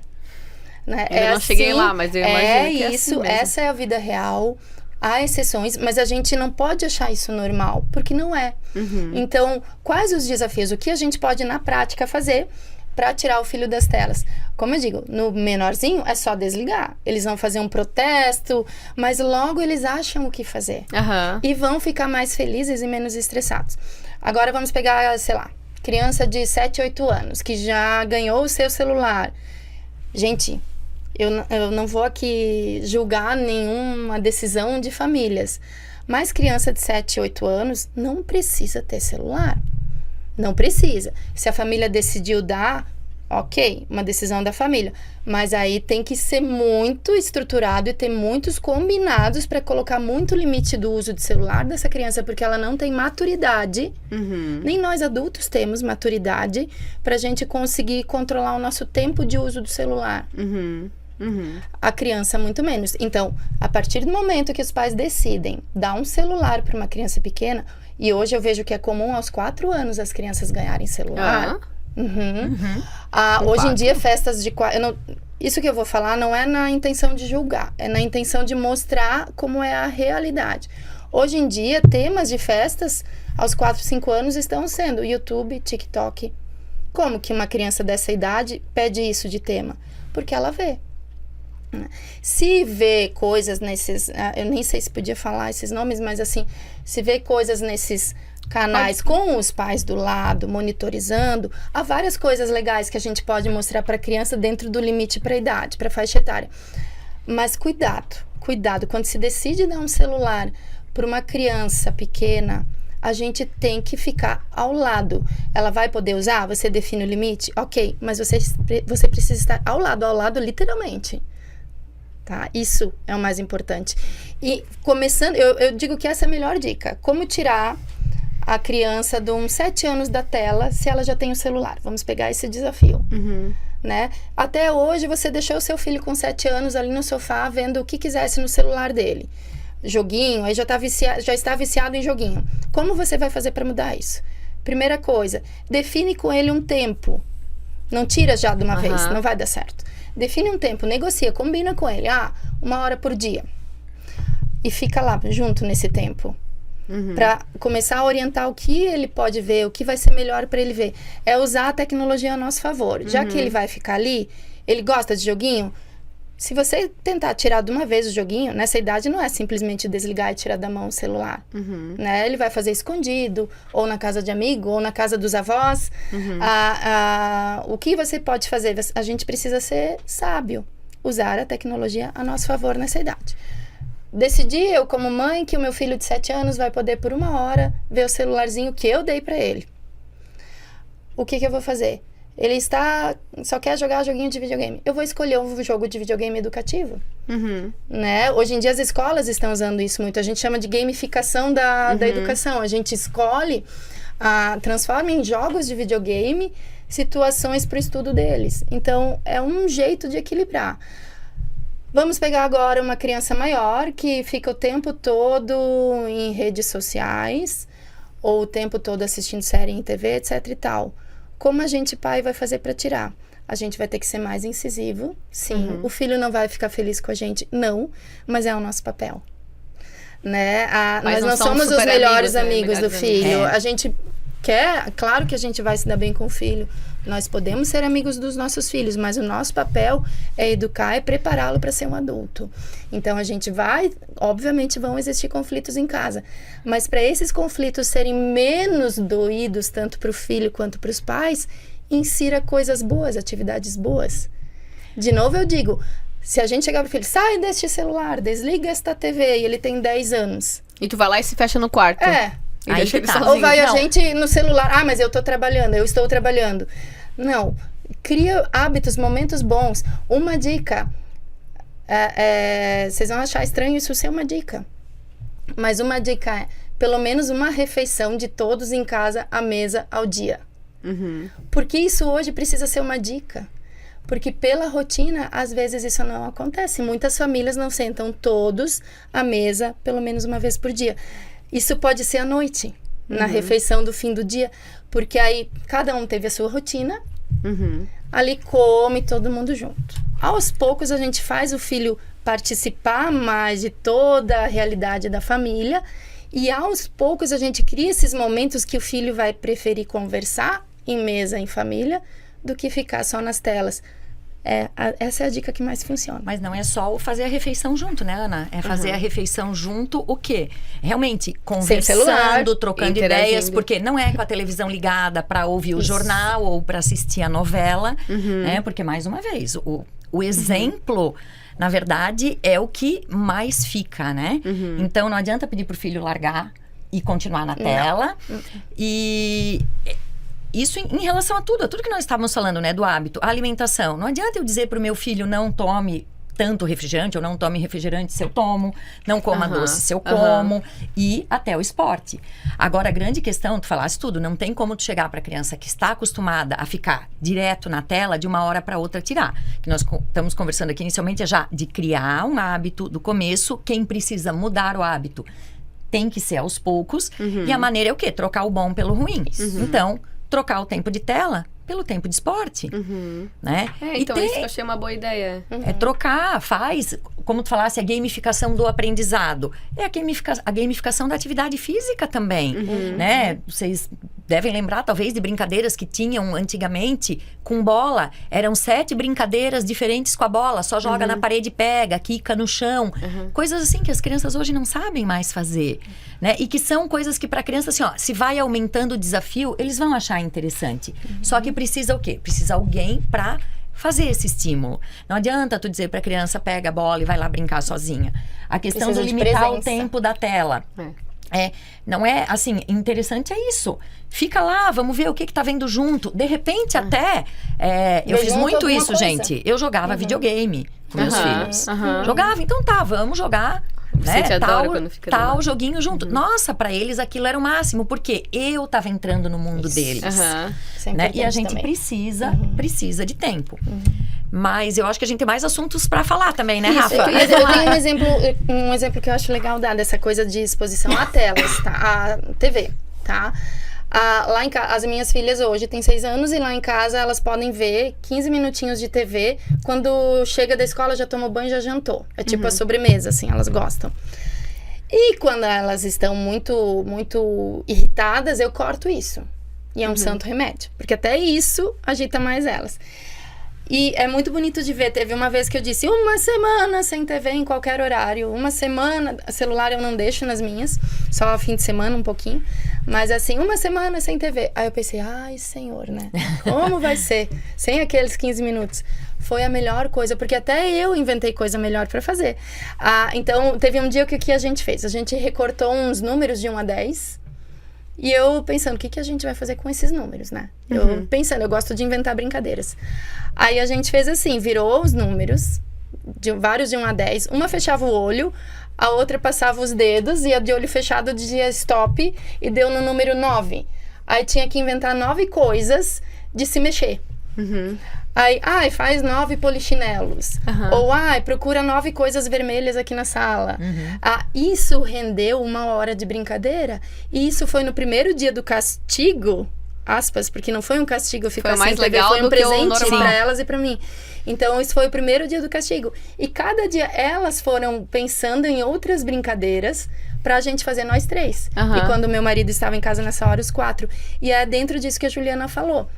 Né? Eu não cheguei lá, mas eu imagino que é isso, assim mesmo. Essa é a vida real. Há exceções, mas a gente não pode achar isso normal, porque não é. Então, quais os desafios? O que a gente pode, na prática, fazer para tirar o filho das telas? Como eu digo, no menorzinho é só desligar. Eles vão fazer um protesto, mas logo eles acham o que fazer. E vão ficar mais felizes e menos estressados. Agora vamos pegar, sei lá, criança de 7, 8 anos, que já ganhou o seu celular. Gente, eu não vou aqui julgar nenhuma decisão de famílias, mas criança de 7, 8 anos não precisa ter celular. Não precisa. Se a família decidiu dar, ok, uma decisão da família. Mas aí tem que ser muito estruturado e ter muitos combinados para colocar muito limite do uso de celular dessa criança, porque ela não tem maturidade. Nem nós adultos temos maturidade para a gente conseguir controlar o nosso tempo de uso do celular. A criança muito menos. Então, a partir do momento que os pais decidem dar um celular para uma criança pequena, e hoje eu vejo que é comum aos 4 anos as crianças ganharem celular. Hoje em dia, festas de... Isso que eu vou falar não é na intenção de julgar, é na intenção de mostrar como é a realidade. Hoje em dia, temas de festas aos 4, 5 anos estão sendo YouTube, TikTok. Como que uma criança dessa idade pede isso de tema? Porque ela vê. Se vê coisas nesses... eu nem sei se podia falar esses nomes, mas assim, se vê coisas nesses canais com os pais do lado, monitorizando, há várias coisas legais que a gente pode mostrar para a criança dentro do limite para a idade, para a faixa etária. Mas cuidado, quando se decide dar um celular para uma criança pequena, a gente tem que ficar ao lado. Ela vai poder usar? Você define o limite? Ok, mas você precisa estar ao lado literalmente. Tá? Isso é o mais importante. E começando, eu digo que essa é a melhor dica. Como tirar a criança de uns 7 anos da tela se ela já tem o celular? Vamos pegar esse desafio. Né? Até hoje você deixou o seu filho com 7 anos ali no sofá vendo o que quisesse no celular dele. Joguinho, aí já está viciado em joguinho. Como você vai fazer para mudar isso? Primeira coisa, define com ele um tempo. Não tira já de uma vez, não vai dar certo. Define um tempo, negocia, combina com ele. 1 hora por dia. E fica lá junto nesse tempo. Para começar a orientar o que ele pode ver, o que vai ser melhor para ele ver. É usar a tecnologia a nosso favor. Já que ele vai ficar ali, ele gosta de joguinho. Se você tentar tirar de uma vez o joguinho, nessa idade não é simplesmente desligar e tirar da mão o celular. Né? Ele vai fazer escondido, ou na casa de amigo, ou na casa dos avós. O que você pode fazer? A gente precisa ser sábio, usar a tecnologia a nosso favor nessa idade. Decidi eu, como mãe, que o meu filho de 7 anos vai poder por 1 hora ver o celularzinho que eu dei para ele. O que eu vou fazer? Ele só quer jogar joguinho de videogame. Eu vou escolher um jogo de videogame educativo. Né? Hoje em dia as escolas estão usando isso muito. A gente chama de gamificação da educação. A gente escolhe, transforma em jogos de videogame situações para o estudo deles. Então, é um jeito de equilibrar. Vamos pegar agora uma criança maior que fica o tempo todo em redes sociais ou o tempo todo assistindo série em TV, etc e tal. Como a gente, pai, vai fazer para tirar? A gente vai ter que ser mais incisivo, sim. O filho não vai ficar feliz com a gente, não, mas é o nosso papel. Né? Nós não somos os melhores amigos do filho. A gente quer, claro que a gente vai se dar bem com o filho. Nós podemos ser amigos dos nossos filhos, mas o nosso papel é educar e prepará-lo para ser um adulto. Então, a gente obviamente vão existir conflitos em casa, mas para esses conflitos serem menos doídos, tanto para o filho quanto para os pais, insira coisas boas, atividades boas. De novo, eu digo, se a gente chegar pro filho, sai deste celular, desliga esta TV, e ele tem 10 anos. E tu vai lá e se fecha no quarto. E deixa ele sozinho. Ou vai a gente no celular, mas eu estou trabalhando. Não, cria hábitos, momentos bons. Uma dica, vocês vão achar estranho isso ser uma dica, mas uma dica é, pelo menos uma refeição de todos em casa à mesa ao dia. Porque isso hoje precisa ser uma dica. Porque pela rotina, às vezes isso não acontece. Muitas famílias não sentam todos à mesa pelo menos uma vez por dia. Isso pode ser à noite, na refeição do fim do dia, porque aí cada um teve a sua rotina, ali come todo mundo junto. Aos poucos a gente faz o filho participar mais de toda a realidade da família. E aos poucos a gente cria esses momentos que o filho vai preferir conversar em mesa, em família, do que ficar só nas telas. Essa é a dica que mais funciona. Mas não é só fazer a refeição junto, né, Ana? É fazer a refeição junto o quê? Realmente conversando, trocando ideias, porque não é com a televisão ligada para ouvir o jornal ou para assistir a novela, né? Porque, mais uma vez, o exemplo, na verdade, é o que mais fica, né? Então, não adianta pedir pro filho largar e continuar na tela. E isso em relação a tudo que nós estávamos falando, né, do hábito, a alimentação. Não adianta eu dizer pro meu filho, não tome tanto refrigerante, ou não tome refrigerante se eu tomo, não coma doce se eu como, e até o esporte. Agora, a grande questão, tu falaste tudo, não tem como tu chegar para a criança que está acostumada a ficar direto na tela, de uma hora para outra tirar. Que nós estamos conversando aqui inicialmente é já de criar um hábito do começo, quem precisa mudar o hábito tem que ser aos poucos, e a maneira é o quê? Trocar o bom pelo ruim. Então, trocar o tempo de tela pelo tempo de esporte, né? Então isso que eu achei uma boa ideia. É trocar, faz, como tu falasse, a gamificação do aprendizado. É a gamificação da atividade física também, né? Vocês devem lembrar, talvez, de brincadeiras que tinham antigamente com bola. Eram 7 brincadeiras diferentes com a bola. Só joga na parede e pega, quica no chão. Coisas assim que as crianças hoje não sabem mais fazer, né? E que são coisas que para a criança, assim, ó, se vai aumentando o desafio, eles vão achar interessante. Só que precisa o quê? Precisa alguém para fazer esse estímulo. Não adianta tu dizer para a criança, pega a bola e vai lá brincar sozinha. A questão de limitar o tempo da tela. Não é, assim, interessante é isso. Fica lá, vamos ver o que tá vendo junto. De repente, até... eu fiz muito isso, coisa. Gente. Eu jogava videogame com meus filhos. Jogava, então tá, vamos jogar... Né? Tal joguinho junto. Nossa, pra eles aquilo era o máximo, porque eu tava entrando no mundo deles. Né? E a gente precisa de tempo. Mas eu acho que a gente tem mais assuntos pra falar também, né, Rafa? Eu tenho um exemplo que eu acho legal dar dessa coisa de exposição a telas, tá? A TV, tá? Lá em casa, as minhas filhas hoje têm 6 anos e lá em casa elas podem ver 15 minutinhos de TV. Quando chega da escola já tomou banho e já jantou. É tipo a sobremesa, assim, elas gostam. E quando elas estão muito, muito irritadas, eu corto isso. E é um santo remédio, porque até isso agita mais elas. E é muito bonito de ver. Teve uma vez que eu disse, 1 semana sem TV em qualquer horário. 1 semana, celular eu não deixo nas minhas, só fim de semana um pouquinho. Mas assim, 1 semana sem TV. Aí eu pensei, ai senhor, né? Como vai ser? Sem aqueles 15 minutos. Foi a melhor coisa, porque até eu inventei coisa melhor pra fazer. Então, teve um dia que o que a gente fez? A gente recortou uns números de 1 a 10. E eu pensando, o que a gente vai fazer com esses números, né? Eu pensando, eu gosto de inventar brincadeiras. Aí a gente fez assim, virou os números, vários de 1 a 10. Uma fechava o olho, a outra passava os dedos, e a de olho fechado dizia stop, e deu no número 9. Aí tinha que inventar 9 coisas de se mexer. Aí, faz 9 polichinelos. Ou, procura 9 coisas vermelhas aqui na sala. Isso rendeu 1 hora de brincadeira. E isso foi no primeiro dia do castigo, aspas, porque não foi um castigo ficar sem TV, foi um presente para elas e para mim. Então, isso foi o primeiro dia do castigo. E cada dia elas foram pensando em outras brincadeiras pra gente fazer nós 3. E quando meu marido estava em casa nessa hora, os 4. E é dentro disso que a Juliana falou.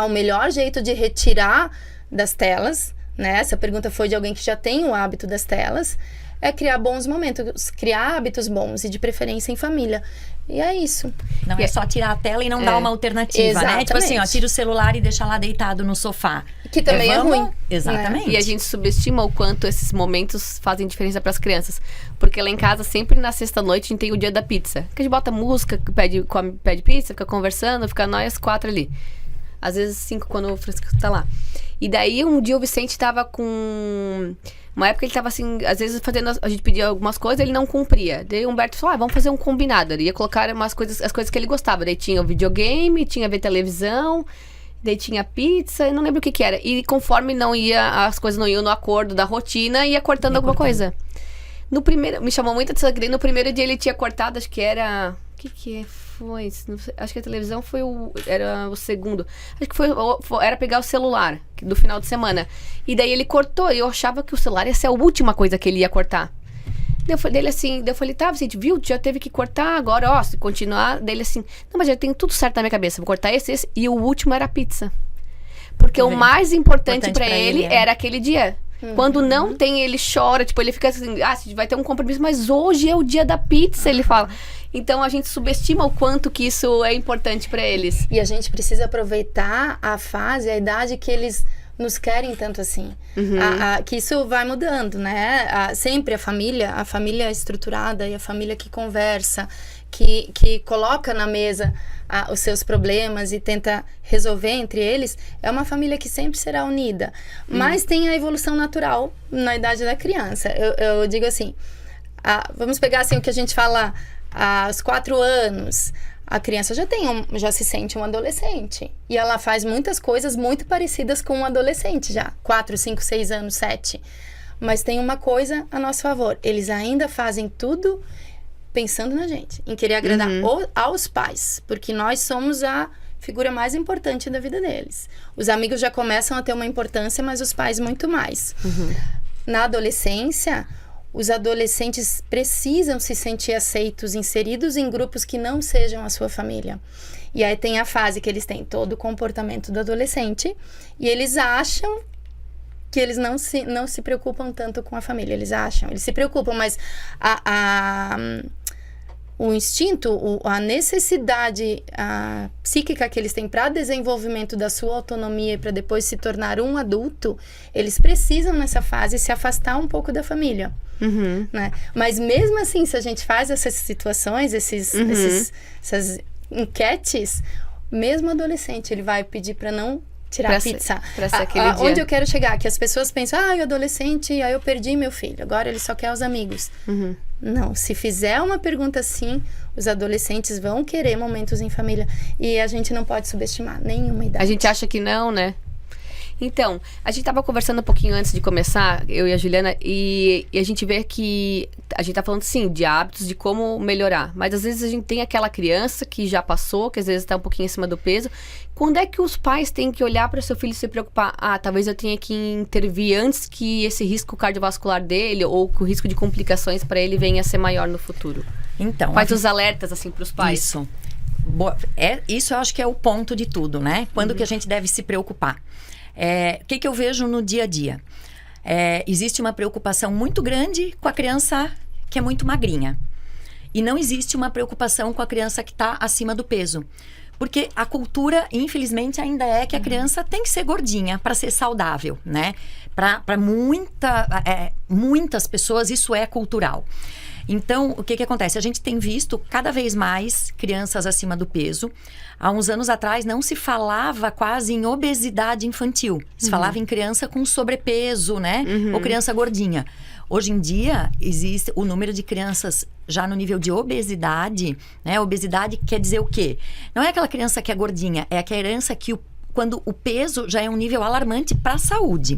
O melhor jeito de retirar das telas, né? Essa pergunta foi de alguém que já tem o hábito das telas, é criar bons momentos, criar hábitos bons e de preferência em família. E é isso. Não é só tirar a tela e não dar uma alternativa, né? Tipo assim, ó, tira o celular e deixa lá deitado no sofá. Que também é ruim. Exatamente. Né? E a gente subestima o quanto esses momentos fazem diferença para as crianças. Porque lá em casa, sempre na sexta-noite, a gente tem o dia da pizza. Que a gente bota música, pede pizza, fica conversando, fica nós 4 ali. Às vezes 5 quando o Francisco tá lá. E daí um dia o Vicente tava com... Uma época ele tava assim, às vezes fazendo... A gente pedia algumas coisas, ele não cumpria. Daí o Humberto falou, vamos fazer um combinado. Ele ia colocar as coisas que ele gostava. Daí tinha o videogame, tinha ver televisão, daí tinha pizza, eu não lembro o que era. E conforme as coisas não iam no acordo da rotina, ia cortando alguma coisa. No primeiro... Me chamou muito a atenção que no primeiro dia ele tinha cortado, acho que era... O que foi? Não sei, acho que a televisão era o segundo. Acho que era pegar o celular do final de semana. E daí ele cortou. E eu achava que o celular ia ser a última coisa que ele ia cortar. Daí eu falei, tá, você viu? Já teve que cortar agora, ó, se continuar. Daí ele assim, não, mas já tem tudo certo na minha cabeça. Vou cortar esse. E o último era a pizza. Porque o mais importante pra ele era aquele dia. Quando não tem, ele chora. Tipo, ele fica assim, vai ter um compromisso, mas hoje é o dia da pizza, ele fala. Então, a gente subestima o quanto que isso é importante pra eles. E a gente precisa aproveitar a fase, a idade que eles nos querem tanto assim. Que isso vai mudando, né? Sempre a família estruturada e a família que conversa, que coloca na mesa os seus problemas e tenta resolver entre eles, é uma família que sempre será unida. Mas tem a evolução natural na idade da criança. Eu digo assim, vamos pegar assim o que a gente fala aos 4 anos. A criança já se sente um adolescente. E ela faz muitas coisas muito parecidas com um adolescente já. 4, 5, 6 anos, 7. Mas tem uma coisa a nosso favor. Eles ainda fazem tudo pensando na gente. Em querer agradar aos pais. Porque nós somos a figura mais importante da vida deles. Os amigos já começam a ter uma importância, mas os pais muito mais. Na adolescência, os adolescentes precisam se sentir aceitos, inseridos em grupos que não sejam a sua família. E aí tem a fase que eles têm todo o comportamento do adolescente e eles acham que eles não se preocupam tanto com a família. Eles se preocupam, mas o instinto, a necessidade psíquica que eles têm para desenvolvimento da sua autonomia e para depois se tornar um adulto, eles precisam nessa fase se afastar um pouco da família. Né? Mas mesmo assim, se a gente faz essas situações, essas enquetes, mesmo adolescente, ele vai pedir para não tirar a pizza. Pra ser aquele dia. Onde eu quero chegar? Que as pessoas pensam, o adolescente, aí eu perdi meu filho, agora ele só quer os amigos. Não, se fizer uma pergunta assim, os adolescentes vão querer momentos em família. E a gente não pode subestimar nenhuma idade. A gente acha que não, né? Então, a gente tava conversando um pouquinho antes de começar, eu e a Juliana, e a gente vê que a gente tá falando, sim, de hábitos, de como melhorar. Mas às vezes a gente tem aquela criança que já passou, que às vezes tá um pouquinho acima do peso. Quando é que os pais têm que olhar para seu filho e se preocupar? Talvez eu tenha que intervir antes que esse risco cardiovascular dele ou que o risco de complicações para ele venha a ser maior no futuro. Então, faz os alertas assim para os pais. Isso. Isso eu acho que é o ponto de tudo, né? Quando que a gente deve se preocupar? O que eu vejo no dia a dia? Existe uma preocupação muito grande com a criança que é muito magrinha. E não existe uma preocupação com a criança que está acima do peso. Porque a cultura, infelizmente, ainda é que a criança tem que ser gordinha para ser saudável, né? Para muitas pessoas isso é cultural. Então, o que acontece? A gente tem visto cada vez mais crianças acima do peso. Há uns anos atrás não se falava quase em obesidade infantil. Se falava em criança com sobrepeso, né? Ou criança gordinha. Hoje em dia, existe o número de crianças já no nível de obesidade, né? Obesidade quer dizer o quê? Não é aquela criança que é gordinha, é a criança que quando o peso já é um nível alarmante para a saúde.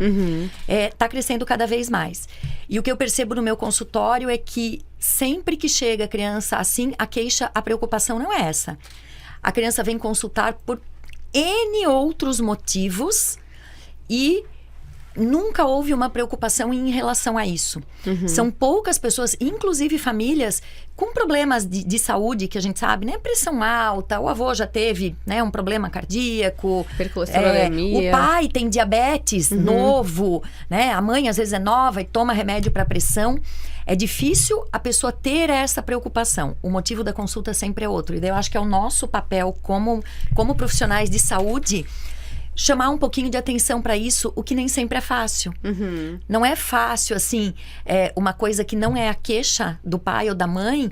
Tá crescendo cada vez mais. E o que eu percebo no meu consultório é que sempre que chega a criança assim, a preocupação não é essa. A criança vem consultar por N outros motivos e nunca houve uma preocupação em relação a isso. São poucas pessoas, inclusive famílias, com problemas de saúde, que a gente sabe, né? Pressão alta, o avô já teve, né, um problema cardíaco. O pai tem diabetes novo, né? A mãe às vezes é nova e toma remédio para pressão. É difícil a pessoa ter essa preocupação. O motivo da consulta sempre é outro. E daí eu acho que é o nosso papel como profissionais de saúde chamar um pouquinho de atenção para isso, o que nem sempre é fácil. Não é fácil, assim, uma coisa que não é a queixa do pai ou da mãe.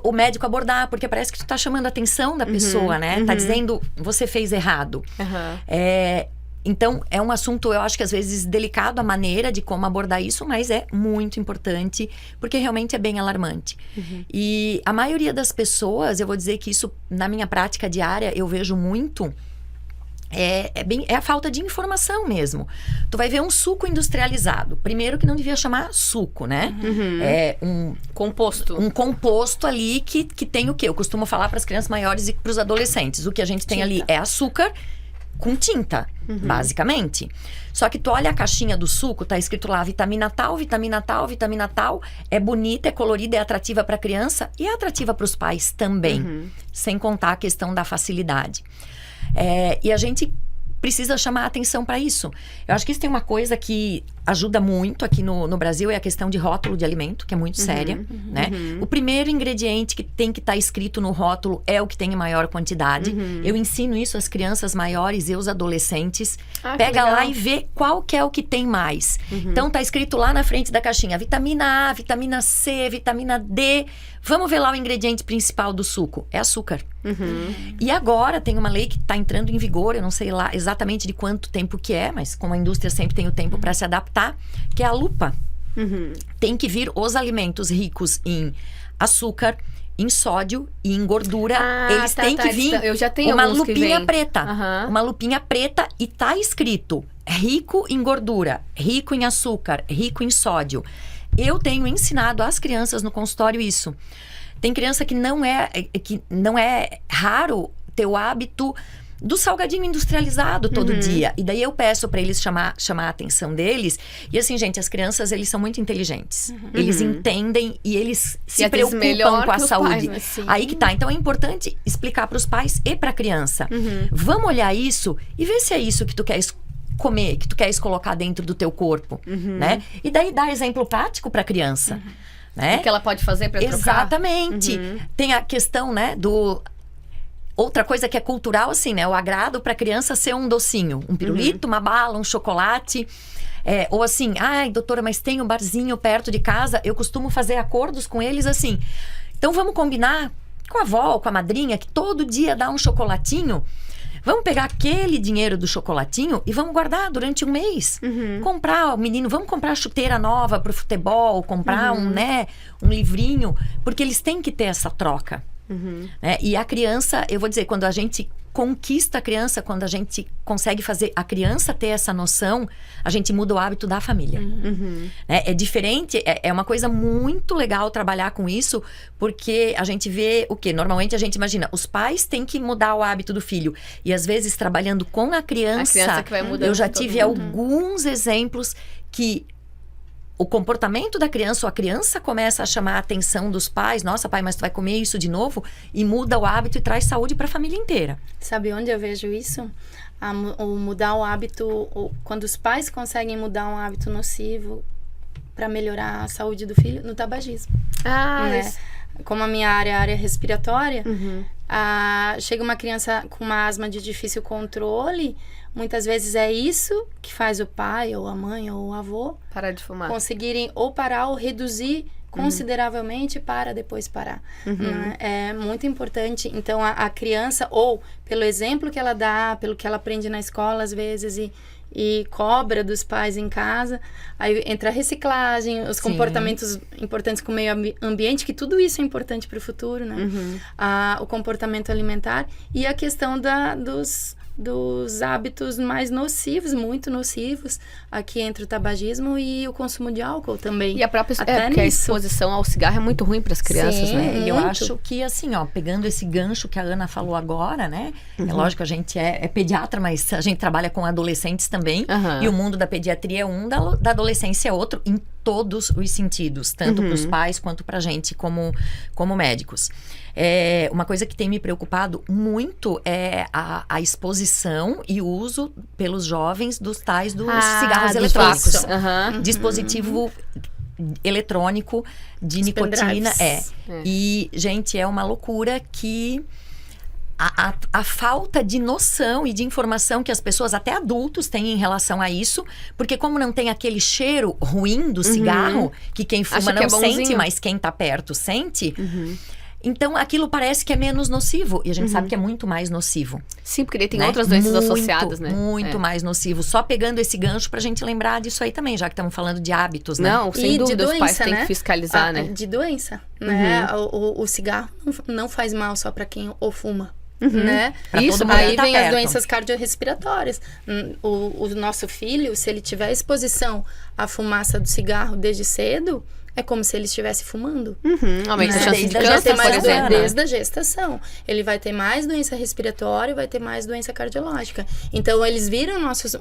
O médico abordar, porque parece que tu tá chamando a atenção da pessoa, né? Tá dizendo, você fez errado. Então, é um assunto, eu acho que às vezes delicado a maneira de como abordar isso, mas é muito importante, porque realmente é bem alarmante. E a maioria das pessoas, eu vou dizer que isso, na minha prática diária, eu vejo muito é a falta de informação mesmo. Tu vai ver um suco industrializado. Primeiro que não devia chamar suco, né? É um composto ali que tem o quê? Eu costumo falar para as crianças maiores e para os adolescentes. O que a gente tem ali é açúcar com tinta, basicamente. Só que tu olha a caixinha do suco, tá escrito lá vitamina tal, vitamina tal, vitamina tal. É bonita, é colorida, é atrativa para a criança e é atrativa para os pais também. Sem contar a questão da facilidade. E a gente precisa chamar a atenção para isso. Eu acho que isso tem uma coisa que ajuda muito aqui no Brasil, é a questão de rótulo de alimento, que é muito séria, né? O primeiro ingrediente que tem que estar escrito no rótulo é o que tem em maior quantidade. Eu ensino isso às crianças maiores e aos adolescentes. Pega lá e vê qual que é o que tem mais. Então, tá escrito lá na frente da caixinha, vitamina A, vitamina C, vitamina D. Vamos ver lá o ingrediente principal do suco. É açúcar. E agora tem uma lei que está entrando em vigor, eu não sei lá exatamente de quanto tempo que é, mas como a indústria sempre tem o tempo para se adaptar, que é a lupa. Tem que vir os alimentos ricos em açúcar, em sódio e em gordura. Eles têm que vir eu já tenho uma lupinha preta. Uma lupinha preta e tá escrito rico em gordura, rico em açúcar, rico em sódio. Eu tenho ensinado às crianças no consultório isso. Tem criança que não é raro ter o hábito do salgadinho industrializado todo dia. E daí eu peço para eles chamar a atenção deles. E assim, gente, as crianças, eles são muito inteligentes. Eles entendem e eles se preocupam com a saúde. Pais, né? Aí que tá. Então é importante explicar para os pais e para a criança. Vamos olhar isso e ver se é isso que tu queres comer, que tu queres colocar dentro do teu corpo, né? E daí dá exemplo prático para a criança. Né? O que ela pode fazer para trocar? Exatamente. Tem a questão, né, do... Outra coisa que é cultural, assim, né? O agrado para a criança ser um docinho. Um pirulito, uma bala, um chocolate. Ou assim, ai, doutora, mas tem um barzinho perto de casa. Eu costumo fazer acordos com eles assim. Então, vamos combinar com a avó, com a madrinha, que todo dia dá um chocolatinho. Vamos pegar aquele dinheiro do chocolatinho e vamos guardar durante um mês. Comprar, o menino, vamos comprar chuteira nova pro futebol, comprar um livrinho, porque eles têm que ter essa troca. Né? E a criança, eu vou dizer, quando a gente conquista a criança, quando a gente consegue fazer a criança ter essa noção, a gente muda o hábito da família. É diferente, é uma coisa muito legal trabalhar com isso, porque a gente vê o quê? Normalmente a gente imagina, os pais têm que mudar o hábito do filho. E às vezes trabalhando com a criança que vai mudando, eu já tive alguns exemplos que o comportamento da criança, ou a criança começa a chamar a atenção dos pais. Nossa, pai, mas tu vai comer isso de novo? E muda o hábito e traz saúde para a família inteira. Sabe onde eu vejo isso? O mudar o hábito, quando os pais conseguem mudar um hábito nocivo para melhorar a saúde do filho, no tabagismo. Né? Como a minha área é a área respiratória, chega uma criança com uma asma de difícil controle, muitas vezes é isso que faz o pai, ou a mãe, ou o avô parar de fumar, conseguirem ou parar ou reduzir consideravelmente para depois parar. Né? É muito importante. Então, a criança, ou pelo exemplo que ela dá, pelo que ela aprende na escola, às vezes, e cobra dos pais em casa, aí entra a reciclagem, os comportamentos importantes com o meio ambiente, que tudo isso é importante para o futuro, né? O comportamento alimentar e a questão dos hábitos mais nocivos, muito nocivos. Aqui entra o tabagismo e o consumo de álcool também. E a própria porque a exposição ao cigarro é muito ruim para as crianças, né? E eu acho que, assim, pegando esse gancho que a Ana falou agora, né? É lógico, a gente é pediatra, mas a gente trabalha com adolescentes também. E o mundo da pediatria é um, da adolescência é outro, em todos os sentidos. Tanto para os pais quanto para a gente como médicos. Uma coisa que tem me preocupado muito é a exposição e uso pelos jovens dos cigarros eletrônicos. Dispositivo eletrônico de nicotina. E, gente, é uma loucura que a falta de noção e de informação que as pessoas, até adultos, têm em relação a isso, porque como não tem aquele cheiro ruim do cigarro, que quem fuma não sente, mas quem tá perto sente... Então, aquilo parece que é menos nocivo. E a gente sabe que é muito mais nocivo. Sim, porque tem outras doenças associadas, né? Muito mais nocivo. Só pegando esse gancho pra gente lembrar disso aí também, já que estamos falando de hábitos, né? Não, sem dúvida, os pais têm que fiscalizar, né? De doença, né? O cigarro não faz mal só pra quem o fuma. né? Pra Isso, todo mundo aí tá vem as perto. doenças cardiorrespiratórias. O nosso filho, se ele tiver exposição à fumaça do cigarro desde cedo, é como se ele estivesse fumando. Aumenta a Isso chance desde de a Ele vai câncer, ter mais por exemplo. desde a gestação. Ele vai ter mais doença respiratória e vai ter mais doença cardiológica. Então, eles viram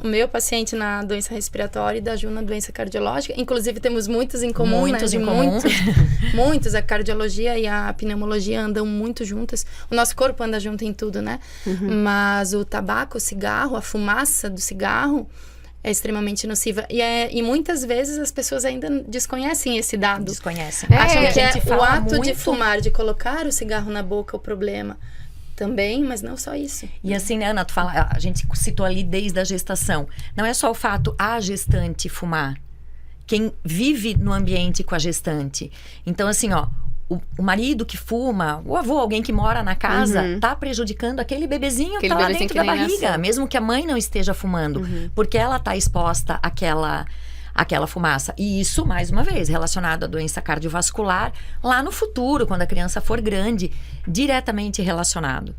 o meu paciente na doença respiratória e da Ju na doença cardiológica. Inclusive, temos muitos em comum, Muitos né? em comum. Muitos. A cardiologia e a pneumologia andam muito juntas. O nosso corpo anda junto em tudo, né? Mas o tabaco, o cigarro, a fumaça do cigarro é extremamente nociva. E muitas vezes as pessoas ainda desconhecem esse dado. Desconhecem. Acham A que gente é o fala ato de muito- fumar, de colocar o cigarro na boca o problema. Também, mas não só isso. E assim, né, Ana, a gente citou ali desde a gestação. Não é só o fato a gestante fumar. Quem vive no ambiente com a gestante. Então, assim, ó, o marido que fuma, o avô, alguém que mora na casa, tá prejudicando aquele bebezinho que Aquele tá lá bebezinho dentro que da nem barriga. nasceu. Mesmo que a mãe não esteja fumando. Porque ela tá exposta àquela fumaça. E isso, mais uma vez, relacionado à doença cardiovascular, lá no futuro, quando a criança for grande, diretamente relacionado.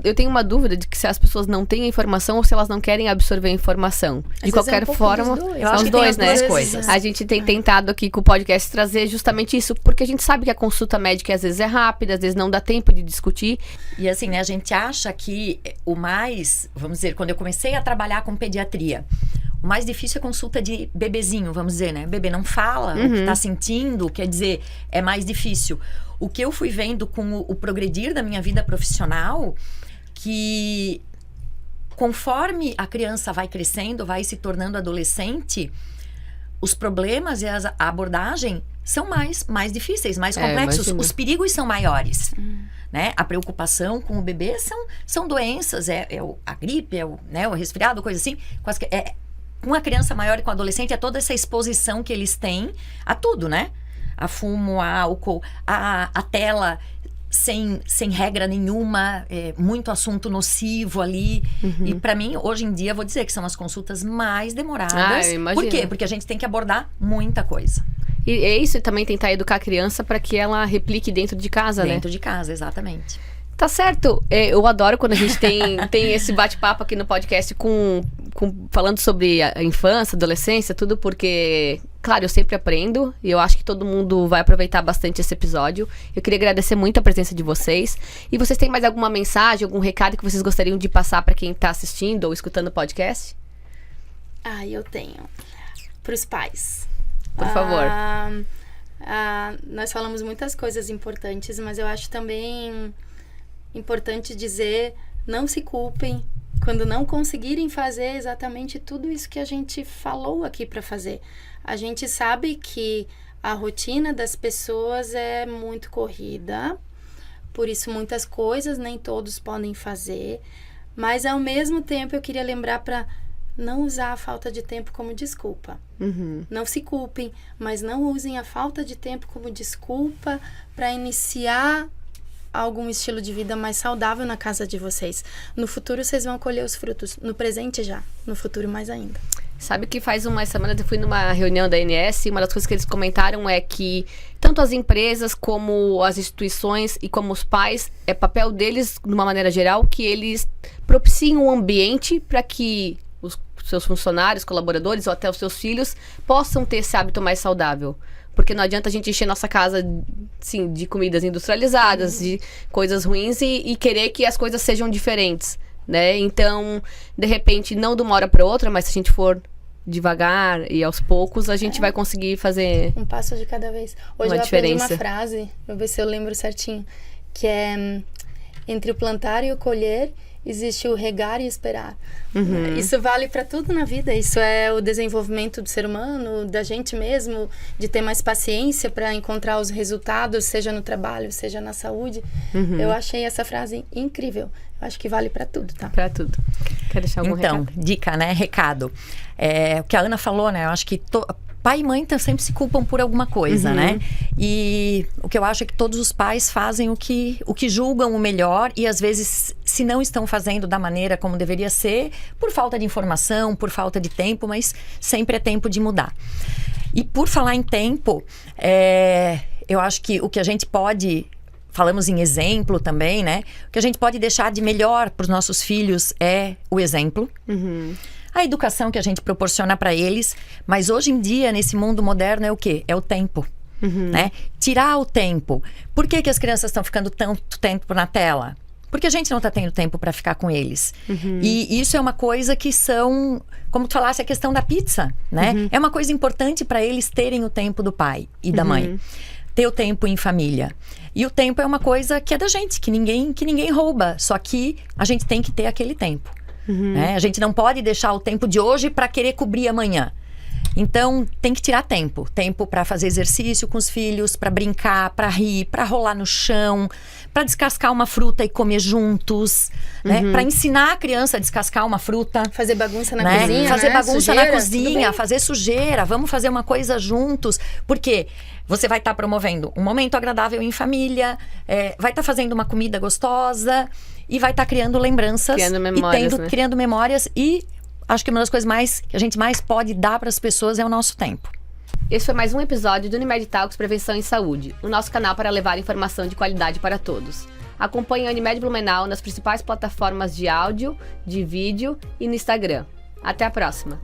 Eu tenho uma dúvida de que se as pessoas não têm a informação ou se elas não querem absorver a informação. Às De vezes qualquer é um pouco forma, dos dois. Eu acho são os que tem dois, as né? duas coisas. A gente tem tentado aqui com o podcast trazer justamente isso, porque a gente sabe que a consulta médica às vezes é rápida, às vezes não dá tempo de discutir. E assim, né, a gente acha que o mais, vamos dizer, quando eu comecei a trabalhar com pediatria, o mais difícil é a consulta de bebezinho, vamos dizer, né? O bebê não fala o que tá sentindo, quer dizer, é mais difícil. O que eu fui vendo com o progredir da minha vida profissional, que conforme a criança vai crescendo, vai se tornando adolescente, os problemas e a abordagem são mais difíceis, mais complexos. imagino. Os perigos são maiores. Né? A preocupação com o bebê são doenças, a gripe, né, o resfriado, coisa assim. Com a criança maior e com o adolescente, é toda essa exposição que eles têm a tudo, né? A fumo, a álcool, a tela sem regra nenhuma, muito assunto nocivo ali. E pra mim, hoje em dia, vou dizer que são as consultas mais demoradas. eu imagino. Por quê? Porque a gente tem que abordar muita coisa. E é isso, e também tentar educar a criança para que ela replique dentro de casa, né? Dentro de casa, exatamente. Tá certo. Eu adoro quando a gente tem esse bate-papo aqui no podcast falando sobre a infância, adolescência, tudo, porque, claro, eu sempre aprendo e eu acho que todo mundo vai aproveitar bastante esse episódio. Eu queria agradecer muito a presença de vocês. E vocês têm mais alguma mensagem, algum recado que vocês gostariam de passar para quem tá assistindo ou escutando o podcast? Eu tenho. Para os pais. Por favor. Nós falamos muitas coisas importantes, mas eu acho também importante dizer, não se culpem quando não conseguirem fazer exatamente tudo isso que a gente falou aqui para fazer. A gente sabe que a rotina das pessoas é muito corrida, por isso muitas coisas nem todos podem fazer, mas ao mesmo tempo eu queria lembrar para não usar a falta de tempo como desculpa. Não se culpem, mas não usem a falta de tempo como desculpa para iniciar algum estilo de vida mais saudável na casa de vocês. No futuro vocês vão colher os frutos. No presente já, no futuro mais ainda. Sabe que faz umas semanas eu fui numa reunião da ANS e uma das coisas que eles comentaram é que tanto as empresas como as instituições e como os pais, é papel deles, de uma maneira geral, que eles propiciem um ambiente para que os seus funcionários, colaboradores ou até os seus filhos possam ter esse hábito mais saudável. Porque não adianta a gente encher nossa casa, sim, de comidas industrializadas, de coisas ruins e querer que as coisas sejam diferentes, né? Então, de repente, não de uma hora para outra, mas se a gente for devagar e aos poucos, a gente vai conseguir fazer um passo de cada vez. Hoje uma eu diferença. aprendi uma frase, vou ver se eu lembro certinho, que é: entre o plantar e o colher, existe o regar e esperar. Isso vale para tudo na vida. Isso é o desenvolvimento do ser humano, da gente mesmo, de ter mais paciência para encontrar os resultados, seja no trabalho, seja na saúde. Eu achei essa frase incrível. Eu acho que vale para tudo, tá? para tudo. Quer deixar algum Então, recado? dica, né? Recado. O que a Ana falou, né? Eu acho que pai e mãe sempre se culpam por alguma coisa, né? E o que eu acho é que todos os pais fazem o que julgam o melhor e às vezes, se não estão fazendo da maneira como deveria ser, por falta de informação, por falta de tempo, mas sempre é tempo de mudar. E por falar em tempo, eu acho que o que a gente pode falamos em exemplo também, né? O que a gente pode deixar de melhor para os nossos filhos é o exemplo. A educação que a gente proporciona para eles. Mas hoje em dia, nesse mundo moderno, é o quê? É o tempo. Né? Tirar o tempo. Por que as crianças estão ficando tanto tempo na tela? Porque a gente não está tendo tempo para ficar com eles. E isso é uma coisa que são... Como tu falasse, a questão da pizza, né? É uma coisa importante para eles terem o tempo do pai e da mãe. Ter o tempo em família. E o tempo é uma coisa que é da gente, que ninguém rouba. Só que a gente tem que ter aquele tempo. Né? A gente não pode deixar o tempo de hoje para querer cobrir amanhã. Então, tem que tirar tempo. Tempo para fazer exercício com os filhos, para brincar, para rir, para rolar no chão, para descascar uma fruta e comer juntos, né? Para ensinar a criança a descascar uma fruta. Fazer bagunça na né? cozinha, Fazer né? bagunça Sujeira, na tudo cozinha, bem. fazer sujeira. Vamos fazer uma coisa juntos. Porque você vai estar promovendo um momento agradável em família, vai estar fazendo uma comida gostosa e vai estar criando lembranças. Criando memórias, né? Criando memórias e... Acho que uma das coisas que a gente mais pode dar para as pessoas é o nosso tempo. Esse foi mais um episódio do Unimed Talks Prevenção em Saúde, o nosso canal para levar informação de qualidade para todos. Acompanhe a Unimed Blumenau nas principais plataformas de áudio, de vídeo e no Instagram. Até a próxima!